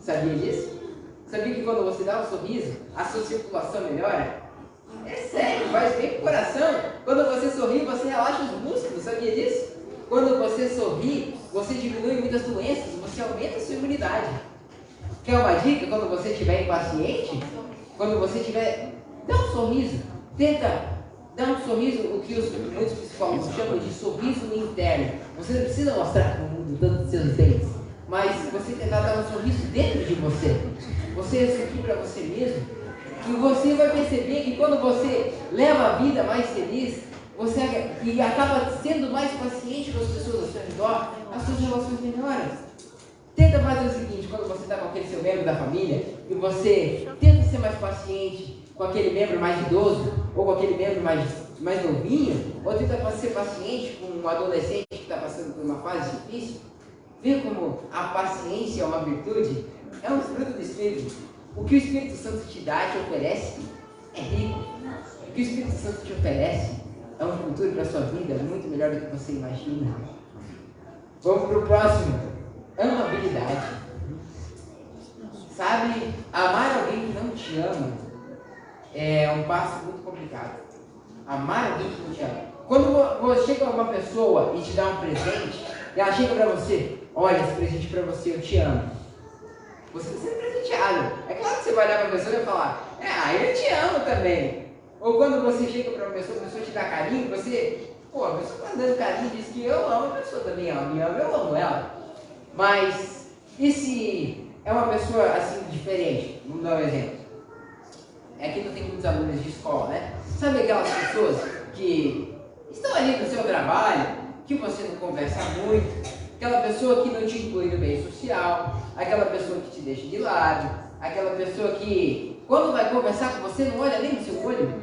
Sabia disso? Sabia que quando você dá um sorriso, a sua circulação melhora? É sério, faz bem pro coração. Quando você sorri, você relaxa os músculos, sabia disso? Quando você sorri, você diminui muitas doenças, você aumenta a sua imunidade. Quer uma dica? Quando você estiver impaciente, quando você estiver... Dá um sorriso. Tenta dar um sorriso, o que muitos psicólogos chamam de sorriso interno. Você não precisa mostrar para o mundo todos os seus dentes, mas você tentar dar um sorriso dentro de você. Você sorrir para você mesmo. E você vai perceber que quando você leva a vida mais feliz, e acaba sendo mais paciente com as pessoas ao seu redor, as suas relações melhoram. Tenta fazer o seguinte, quando você está com aquele seu membro da família, e você tenta ser mais paciente com aquele membro mais idoso, ou com aquele membro mais novinho, ou tenta ser paciente com um adolescente que está passando por uma fase difícil. Vê como a paciência é uma virtude, é um fruto do Espírito. O que o Espírito Santo te dá, te oferece, é rico. O que o Espírito Santo te oferece é um futuro para a sua vida muito melhor do que você imagina. Vamos para o próximo. Amabilidade. Sabe, amar alguém que não te ama é um passo muito complicado. Amar alguém que não te ama. Quando você chega uma pessoa e te dá um presente, e ela chega para você, olha, esse presente para você, eu te amo. Você está sendo presenteado. É claro que você vai olhar para a pessoa e vai falar, eu te amo também. Ou quando você chega para uma pessoa, a pessoa te dá carinho, você, a pessoa está dando carinho, diz que eu amo, a pessoa também ela me ama, eu amo ela. Mas, e se é uma pessoa assim diferente? Vamos dar um exemplo. Aqui não tem muitos alunos de escola, né? Sabe aquelas pessoas que estão ali no seu trabalho, que você não conversa muito, aquela pessoa que não te inclui no meio social, aquela pessoa que te deixa de lado, aquela pessoa que, quando vai conversar com você, não olha nem no seu olho.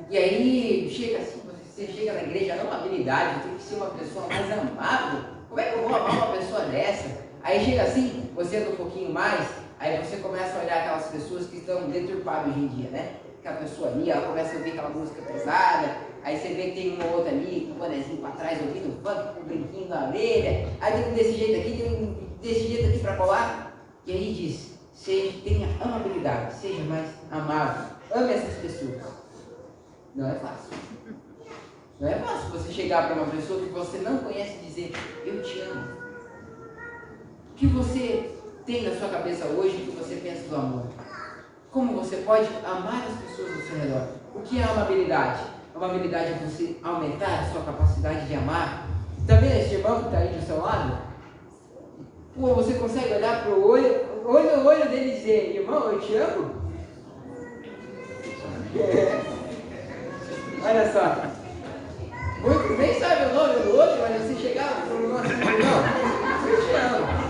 E aí, chega assim, você chega na igreja, não é uma habilidade, tem que ser uma pessoa mais amável. Como é que eu vou amar uma pessoa dessa? Aí chega assim, você anda um pouquinho mais, aí você começa a olhar aquelas pessoas que estão deturpadas hoje em dia, né? Aquela pessoa ali, ela começa a ouvir aquela música pesada, aí você vê que tem uma outra ali, com o bonezinho pra trás, ouvindo funk, com o brinquinho na orelha, aí tem um desse jeito aqui, tem um desse jeito aqui pra colar, e aí diz, tenha amabilidade, seja mais amável, ame essas pessoas. Não é fácil. Não é fácil você chegar para uma pessoa que você não conhece e dizer, eu te amo. O que você tem na sua cabeça hoje que você pensa do amor? Como você pode amar as pessoas ao seu redor? O que é amabilidade? Amabilidade é você aumentar a sua capacidade de amar. Está vendo esse irmão que está aí do seu lado? Você consegue olhar para o olho dele e dizer, irmão, eu te amo? Olha só. Muitos nem sabem o nome do outro, mas você chegar e falar assim, não, eu te amo.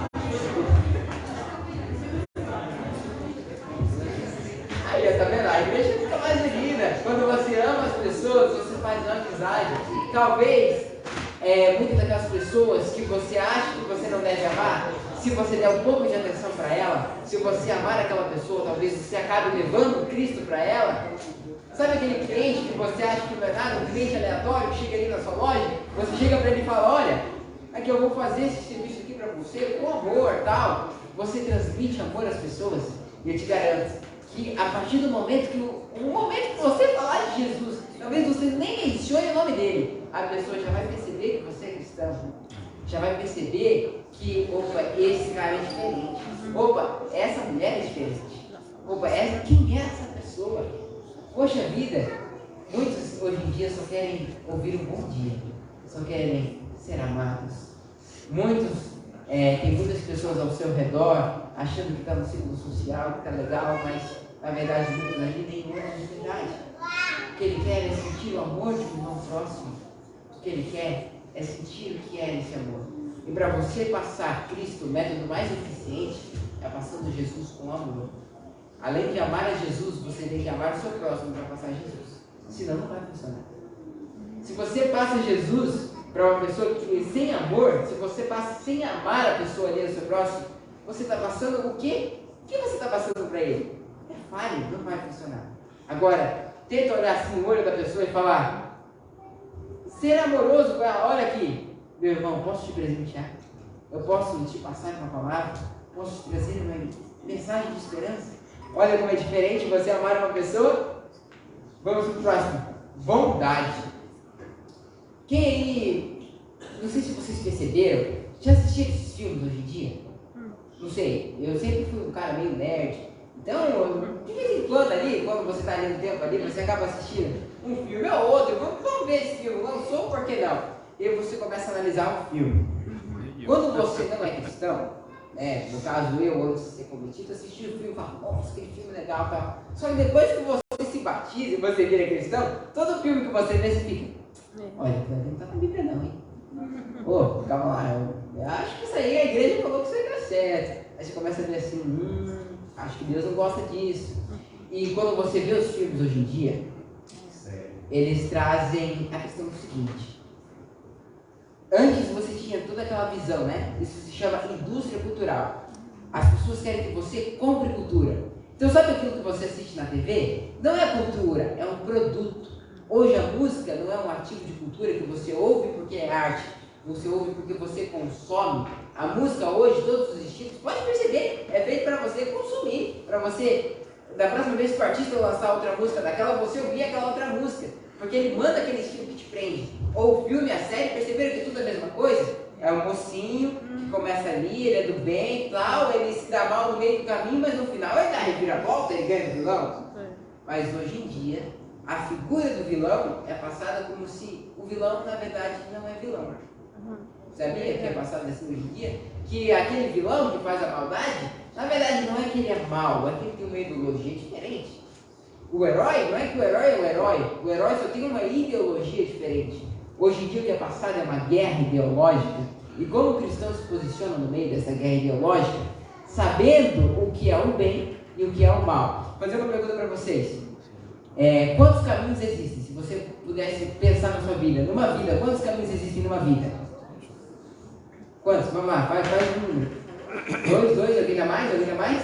Aí, tá vendo? A igreja fica mais unida. Quando você ama as pessoas, você faz uma amizade. Talvez, muitas daquelas pessoas que você acha que você não deve amar, se você der um pouco de atenção para ela, se você amar aquela pessoa, talvez você acabe levando Cristo para ela. Sabe aquele cliente que você acha que não é nada, um cliente aleatório que chega ali na sua loja, você chega para ele e fala, olha, aqui eu vou fazer esse serviço aqui para você com amor, tal. Você transmite amor às pessoas e eu te garanto que a partir do momento que você falar de Jesus, talvez você nem mencione o nome dele, a pessoa já vai perceber que você é cristão, já vai perceber que, esse cara é diferente, essa mulher é diferente, quem é essa pessoa? Poxa vida, muitos hoje em dia só querem ouvir um bom dia, só querem ser amados. Tem muitas pessoas ao seu redor achando que está no círculo social, que está legal, mas na verdade muitos ali nem amam de verdade. O que ele quer é sentir o amor de um irmão próximo. que Ele quer é sentir o que é esse amor. E para você passar Cristo, o método mais eficiente é passando Jesus com amor. Além de amar a Jesus, você tem que amar o seu próximo para passar Jesus. Senão não vai funcionar. Se você passa Jesus para uma pessoa que sem amor, se você passa sem amar a pessoa ali no seu próximo, você está passando o quê? O que você está passando para ele? É falha, não vai funcionar. Agora, tenta olhar assim no olho da pessoa e falar: ser amoroso com ela, olha aqui, meu irmão, posso te presentear? Eu posso te passar uma palavra? Posso te trazer uma mensagem de esperança? Olha como é diferente você amar uma pessoa. Vamos para o próximo. Bondade. Quem aí, não sei se vocês perceberam, já assistiram esses filmes hoje em dia? Não sei, eu sempre fui um cara meio nerd. Então, de vez em quando ali, quando você está ali no tempo ali, você acaba assistindo um filme ou outro. Vamos ver esse filme, lançou, por que não? E aí você começa a analisar um filme. Quando você não é cristão, no caso eu, antes de ser convertido, assisti o filme e falo: nossa, que filme legal, tal. Só que depois que você se batiza e você vira cristão, todo filme que você vê, você fica: olha, não tá com Bíblia não, hein? Ô, calma lá, eu acho que isso aí a igreja falou que isso aí dá certo. Aí você começa a ver assim: acho que Deus não gosta disso. E quando você vê os filmes hoje em dia, eles trazem a questão do seguinte: antes você tinha toda aquela visão, né? Isso se chama indústria cultural. As pessoas querem que você compre cultura. Então sabe aquilo que você assiste na TV? Não é cultura, é um produto. Hoje a música não é um artigo de cultura que você ouve porque é arte. Você ouve porque você consome. A música hoje, todos os estilos, pode perceber, é feito para você consumir. Para você, da próxima vez que o artista lançar outra música daquela, você ouvir aquela outra música. Porque ele manda aquele estilo que te prende. Ou o filme, a série, perceberam que tudo é a mesma coisa? É um mocinho que começa ali, ele é do bem e tal, ele se dá mal no meio do caminho, mas no final ele dá a reviravolta, ele ganha do vilão. Mas hoje em dia, a figura do vilão é passada como se o vilão, na verdade, não é vilão. Sabia que é passado assim hoje em dia? Que aquele vilão que faz a maldade, na verdade não é que ele é mau, é que ele tem uma ideologia diferente. O herói, não é que o herói é o herói só tem uma ideologia diferente. Hoje em dia o que é passado é uma guerra ideológica, e como o cristão se posiciona no meio dessa guerra ideológica, sabendo o que é o bem e o que é o mal. Vou fazer uma pergunta para vocês. Quantos caminhos existem? Se você pudesse pensar na sua vida, numa vida, quantos caminhos existem numa vida? Quantos? Vamos lá, faz um número. 2, alguém dá mais? Alguém dá mais?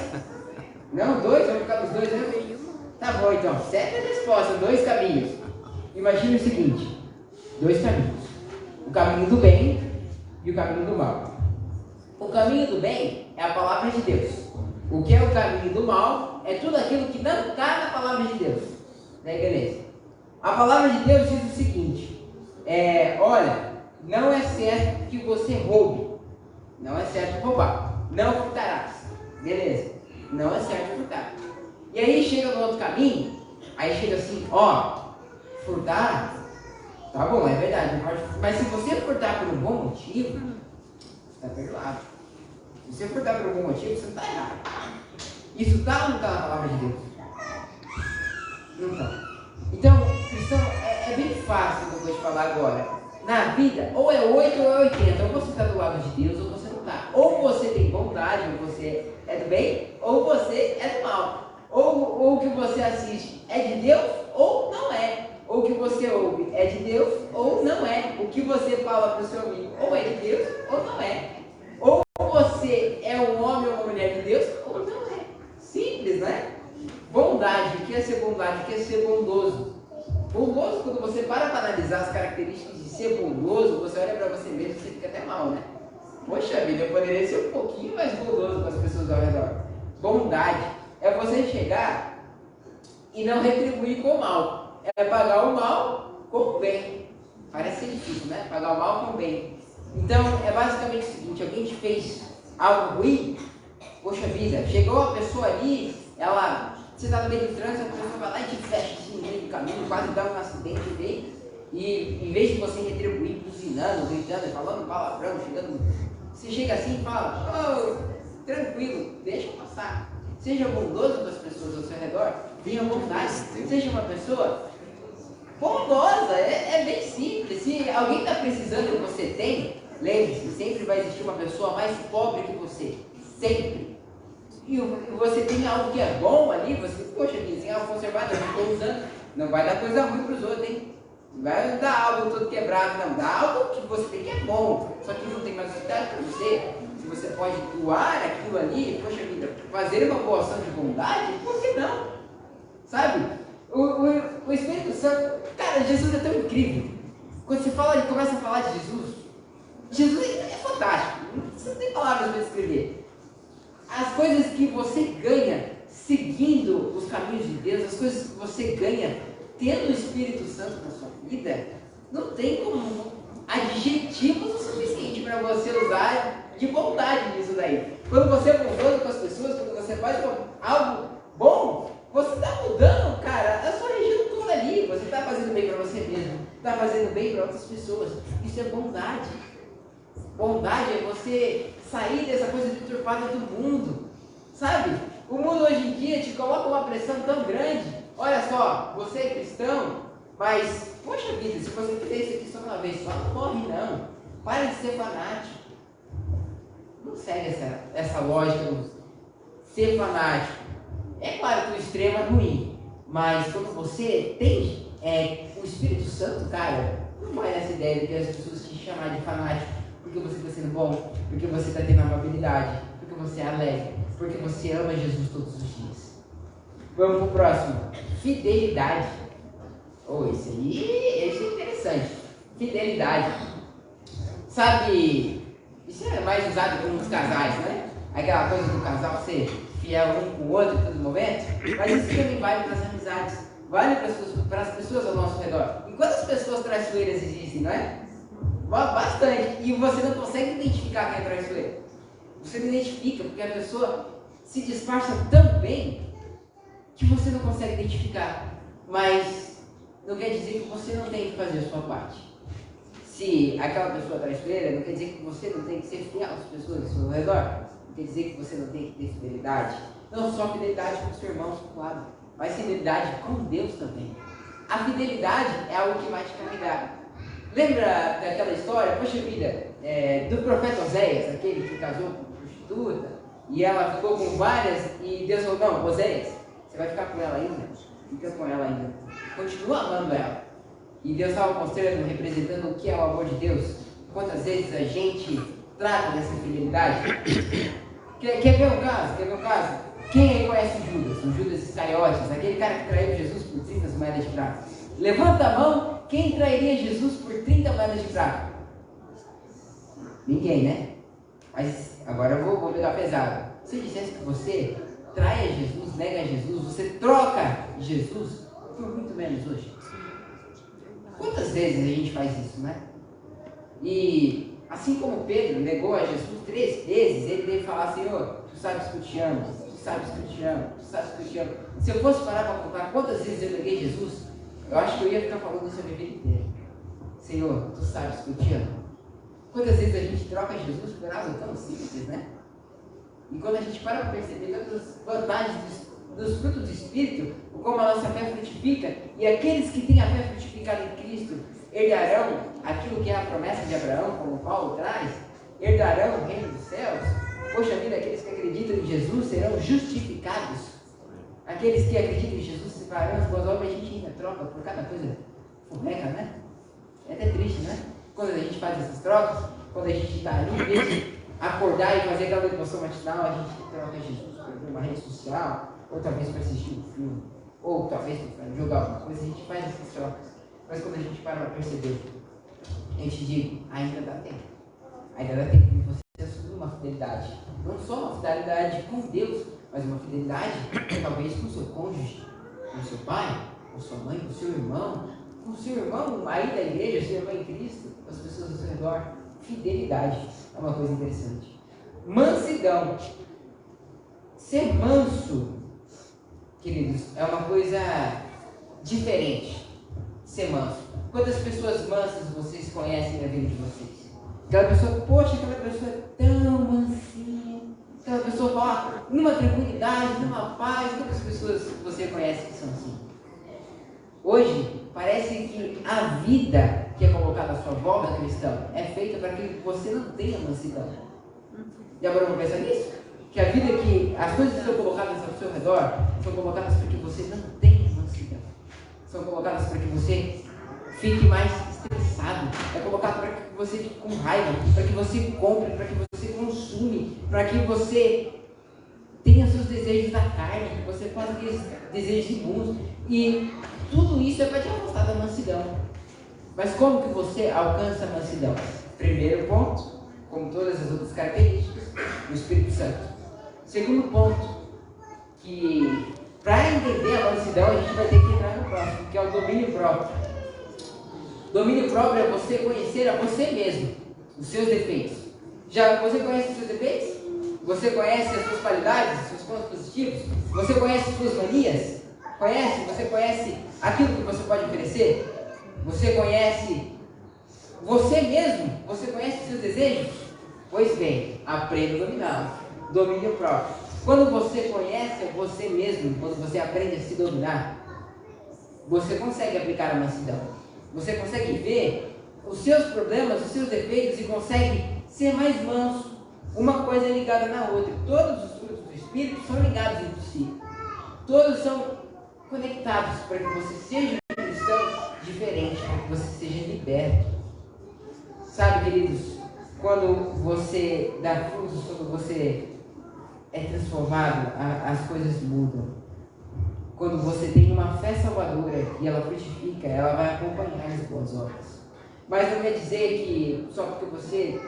Não, 2? Vamos ficar nos 2, né? Tá bom, então, certa resposta, 2 caminhos. Imagine o seguinte: 2 caminhos. O caminho do bem e o caminho do mal. O caminho do bem é a palavra de Deus. O que é o caminho do mal é tudo aquilo que não está na palavra de Deus. Né, beleza? A palavra de Deus diz o seguinte: olha, não é certo que você roube. Não é certo roubar. Não furtarás. Beleza? Não é certo furtar. E aí chega no outro caminho, aí chega assim: furtar, tá bom, é verdade, mas se você furtar por um bom motivo, você está perdoado. Se você furtar por um bom motivo, você não está errado. Isso está ou não está na palavra de Deus? Não está. Então, cristão, é bem fácil o que eu vou te falar agora. Na vida, ou é 8 ou é 80, ou você está do lado de Deus ou você não está. Ou você tem bondade, ou você é do bem, ou você é do mal. Ou o que você assiste é de Deus ou não é. Ou o que você ouve é de Deus ou não é. O que você fala para o seu amigo ou é de Deus ou não é. Ou você é um homem ou uma mulher de Deus ou não é. Simples, né? Bondade, o que é ser bondade? O que é ser bondoso? Bondoso, quando você para analisar as características de ser bondoso, você olha para você mesmo e você fica até mal, né? Poxa vida, eu poderia ser um pouquinho mais bondoso com as pessoas ao redor. Bondade é você chegar e não retribuir com o mal. É pagar o mal com o bem. Parece ser difícil, né? Pagar o mal com o bem. Então, é basicamente o seguinte: alguém te fez algo ruim, poxa vida, chegou a pessoa ali, você está no meio do trânsito, a pessoa vai lá e te fecha assim no meio do caminho, quase dá um acidente bem, e em vez de você retribuir, buzinando, gritando, falando palavrão, você chega assim e fala: tranquilo, deixa eu passar. Seja bondoso com as pessoas ao seu redor, tenha bondade. Seja uma pessoa bondosa, é bem simples. Se alguém está precisando que você tem, lembre-se, sempre vai existir uma pessoa mais pobre que você. Sempre. E você tem algo que é bom ali, você, poxa, tem algo conservado, eu não estou usando, não vai dar coisa ruim para os outros, hein? Não vai dar algo todo quebrado, não. Dá algo que você tem que é bom, só que não tem mais utilidade para você. Se você pode doar aquilo ali, poxa vida, fazer uma boa ação de bondade, por que não? Sabe? O Espírito Santo, cara, Jesus é tão incrível. Quando você começa a falar de Jesus é fantástico. Você não tem palavras para descrever. As coisas que você ganha seguindo os caminhos de Deus, as coisas que você ganha tendo o Espírito Santo na sua vida, não tem como adjetivos o suficiente para você usar de bondade nisso daí. Quando você é bondoso com as pessoas, quando você faz algo bom, você está mudando, cara, a sua região toda ali. Você está fazendo bem para você mesmo, está fazendo bem para outras pessoas. Isso é bondade. Bondade é você sair dessa coisa deturpada do mundo, sabe? O mundo hoje em dia te coloca uma pressão tão grande. Olha só, você é cristão, mas, poxa vida, se você fizer isso aqui só uma vez só, não morre não. Para de ser fanático. Não segue essa lógica, ser fanático. É claro que o extremo é ruim, mas quando você tem o Espírito Santo, cara, não vai nessa ideia de que as pessoas te chamar de fanático porque você está sendo bom, porque você está tendo amabilidade, porque você é alegre, porque você ama Jesus todos os dias. Vamos para o próximo. Fidelidade. Esse é interessante. Fidelidade. Sabe, isso é mais usado com os casais, né? Aquela coisa do casal ser fiel um com o outro em todo momento. Mas isso também vale para as amizades. Vale para as pessoas ao nosso redor. E quantas pessoas traiçoeiras existem, não é? Bastante. E você não consegue identificar quem é traiçoeiro. Você não identifica porque a pessoa se disfarça tão bem que você não consegue identificar. Mas não quer dizer que você não tem que fazer a sua parte. Se aquela pessoa é traiçoeira, não quer dizer que você não tem que ser fiel às pessoas ao seu redor. Não quer dizer que você não tem que ter fidelidade. Não só fidelidade com os seus irmãos, claro, mas fidelidade com Deus também. A fidelidade é algo que vai te carregar. Lembra daquela história, poxa vida, do profeta Oséias, aquele que casou com prostituta, e ela ficou com várias, e Deus falou, não, Oséias, você vai ficar com ela ainda? Fica com ela ainda. Continua amando ela. E Deus estava mostrando, representando o que é o amor de Deus. Quantas vezes a gente trata dessa fidelidade? Quer ver um caso? Quem aí conhece o Judas Iscariotes, aquele cara que traiu Jesus por 30 moedas de prata? Levanta a mão, quem trairia Jesus por 30 moedas de prata? Ninguém, né? Mas agora eu vou pegar pesado. Se dissesse que você trai a Jesus, nega a Jesus, você troca Jesus por muito menos hoje. Quantas vezes a gente faz isso, né? E assim como Pedro negou a Jesus 3 vezes, ele deve falar, Senhor, tu sabes que eu te amo, tu sabes que eu te amo, tu sabes que eu te amo. Se eu fosse parar para contar quantas vezes eu neguei Jesus, eu acho que eu ia ficar falando isso a minha vida inteira. Senhor, tu sabes que eu te amo. Quantas vezes a gente troca Jesus por algo tão simples, né? E quando a gente para perceber todas as vantagens dos frutos do Espírito, como a nossa fé frutifica, e aqueles que têm a fé frutificada em Cristo herdarão aquilo que é a promessa de Abraão, como Paulo traz, herdarão o reino dos céus. Poxa vida, aqueles que acreditam em Jesus serão justificados. Aqueles que acreditam em Jesus separarão as boas obras, a gente ainda troca por cada coisa furreca, né? É até triste, né? Quando a gente faz essas trocas, quando a gente está ali, em vez de acordar e fazer aquela devoção matinal, a gente troca Jesus por uma rede social, ou talvez para assistir um filme, ou talvez para jogar alguma coisa, a gente faz essas trocas. Mas quando a gente para perceber, eu te digo, ainda dá tempo. Ainda dá tempo de você assumir uma fidelidade. Não só uma fidelidade com Deus, mas uma fidelidade talvez com o seu cônjuge, com o seu pai, com sua mãe, com o seu irmão aí da igreja, seu irmão em Cristo, com as pessoas ao seu redor. Fidelidade é uma coisa interessante. Mansidão. Ser manso, queridos, é uma coisa diferente. Ser manso. Quantas pessoas mansas vocês conhecem na vida de vocês? Aquela pessoa, poxa, aquela pessoa é tão mansinha. Aquela pessoa fala numa tranquilidade, numa paz. Quantas pessoas você conhece que são assim? Hoje, parece que a vida que é colocada à sua volta, cristão, é feita para que você não tenha mansidão. Já parou para pensar nisso? Que a vida que as coisas que são colocadas ao seu redor são colocadas para que você não tenha mansidão. São colocadas para que você fique mais estressado. É colocado para que você fique com raiva, para que você compre, para que você consume, para que você tenha seus desejos da carne, que você faça aqueles desejos imundos. E tudo isso é para te afastar da mansidão. Mas como que você alcança a mansidão? Primeiro ponto, como todas as outras características, o Espírito Santo. Segundo ponto, que para entender a mansidão a gente vai ter que entrar no próximo, que é o domínio próprio. Domínio próprio é você conhecer a você mesmo, os seus defeitos. Já você conhece os seus defeitos? Você conhece as suas qualidades, os seus pontos positivos? Você conhece as suas manias? Conhece? Você conhece aquilo que você pode oferecer? Você conhece você mesmo? Você conhece os seus desejos? Pois bem, aprenda a dominá-los. Domínio próprio. Quando você conhece você mesmo, quando você aprende a se dominar, você consegue aplicar a mansidão. Você consegue ver os seus problemas, os seus defeitos e consegue ser mais manso. Uma coisa é ligada na outra. Todos os frutos do Espírito são ligados entre si. Todos são conectados para que você seja um cristão diferente, para que você seja liberto. Sabe, queridos, quando você dá frutos, quando você é transformado, as coisas mudam. Quando você tem uma fé salvadora e ela frutifica, ela vai acompanhar as boas obras. Mas não quer dizer que só porque você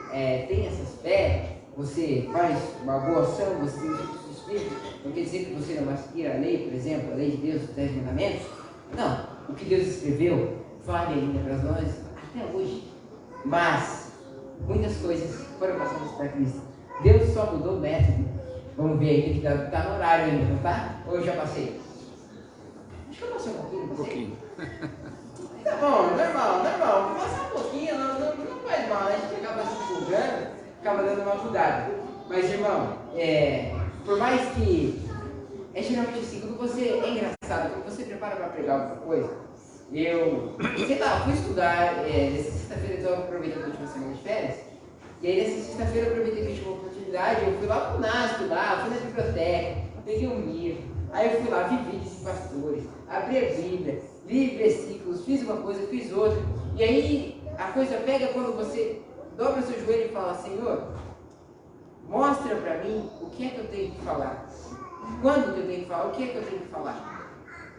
tem essas fé, você faz uma boa ação, você tem o fruto do Espírito, não quer dizer que você não vai seguir a lei, por exemplo, a lei de Deus, os 10 mandamentos. Não, o que Deus escreveu vale ainda para nós até hoje. Mas muitas coisas foram passadas para Cristo. Deus só mudou o método. Vamos ver aí, tem que tá no horário ainda, não tá? Ou eu já passei? Acho que eu passei um pouquinho. Tá bom, normal. Passar um pouquinho não faz mal, né? A gente acaba se empolgando, acaba dando uma mudada. Mas, irmão, por mais que geralmente assim, quando você é engraçado, quando você prepara para pregar alguma coisa, eu fui estudar, nessa sexta-feira eu estava aproveitando a última semana de férias, e aí nessa sexta-feira eu aproveitei que eu tive uma oportunidade, eu fui lá pro NASP, lá, fui na biblioteca, peguei um livro, aí eu fui lá, vi vídeos de pastores, abri a Bíblia, li versículos, fiz uma coisa, fiz outra, e aí a coisa pega quando você dobra o seu joelho e fala: Senhor, mostra para mim o que é que eu tenho que falar, quando que eu tenho que falar, o que é que eu tenho que falar.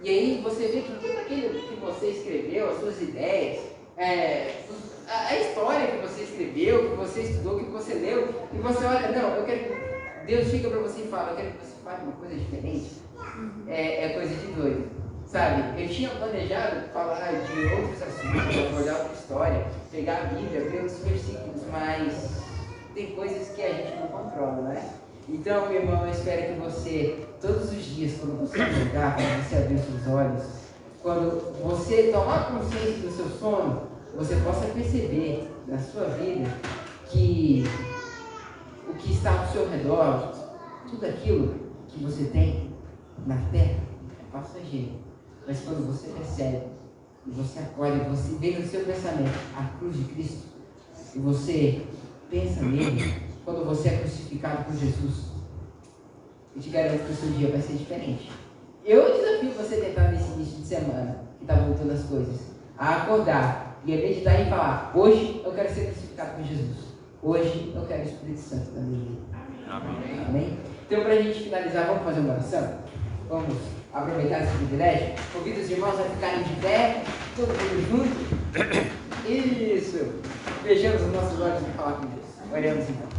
E aí você vê que tudo aquilo que você escreveu, as suas ideias, a história que você escreveu, que você estudou, que você leu, e você olha, não, eu quero que Deus chega para você e fala: eu quero que você fale uma coisa diferente. É coisa de doido, sabe? Eu tinha planejado falar de outros assuntos, olhar outra história, pegar a Bíblia, ver outros versículos, mas tem coisas que a gente não controla, né? Então, meu irmão, eu espero que você, todos os dias, quando você acordar, quando você abrir os seus olhos, quando você tomar consciência do seu sono, você possa perceber na sua vida que o que está ao seu redor, tudo aquilo que você tem na terra é passageiro. Mas quando você percebe, e você acorda, e você vê no seu pensamento a cruz de Cristo, e você pensa nele, quando você é crucificado por Jesus, eu te garanto que o seu dia vai ser diferente. Eu desafio você tentar nesse início de semana, que está voltando as coisas, a acordar e a meditar e falar: hoje eu quero ser crucificado por Jesus. Hoje eu quero o Espírito Santo na minha vida. Amém. Amém? Então, para a gente finalizar, vamos fazer uma oração? Vamos aproveitar esse privilégio? Convido os irmãos a ficarem de pé, todo mundo junto. Isso! Fechamos os nossos olhos e falar com Deus. Oremos então.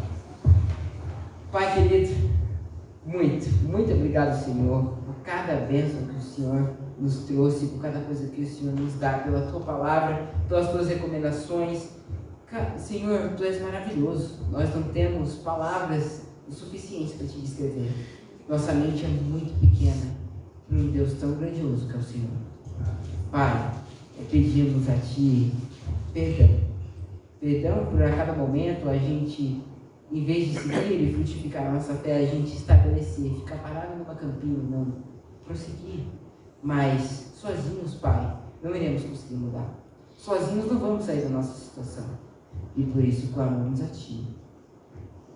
Pai querido, muito obrigado, Senhor, por cada bênção que o Senhor nos trouxe, por cada coisa que o Senhor nos dá, pela Tua palavra, pelas Tuas recomendações. Senhor, Tu és maravilhoso. Nós não temos palavras o suficiente para Te descrever. Nossa mente é muito pequena para um Deus tão grandioso que é o Senhor. Pai, pedimos a Ti perdão por a cada momento a gente, em vez de seguir e frutificar a nossa fé, a gente estabelecer, ficar parado numa campina, não prosseguir, mas sozinhos, Pai, não iremos conseguir mudar. Sozinhos não vamos sair da nossa situação. E por isso clamamos a Ti.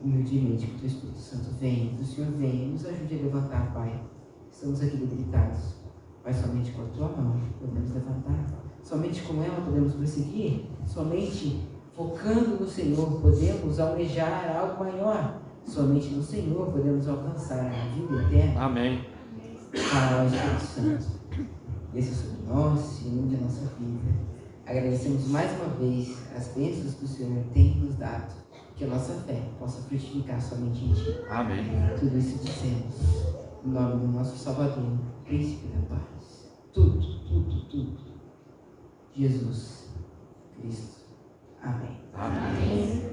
Humildemente, que o Teu Espírito Santo venha, que o Senhor venha, nos ajude a levantar, Pai. Estamos aqui debilitados, mas somente com a Tua mão podemos levantar. Somente com ela podemos prosseguir. Somente focando no Senhor podemos almejar algo maior. Somente no Senhor podemos alcançar a vida eterna. Amém. Espírito Santo, desça sobre nós e inunde a nossa vida. Agradecemos mais uma vez as bênçãos que o Senhor tem nos dado, que a nossa fé possa frutificar somente em Ti. Amém. Tudo isso dizemos, em nome do nosso Salvador, Príncipe da Paz. Tudo, tudo, tudo. Jesus Cristo. Amém. Amém.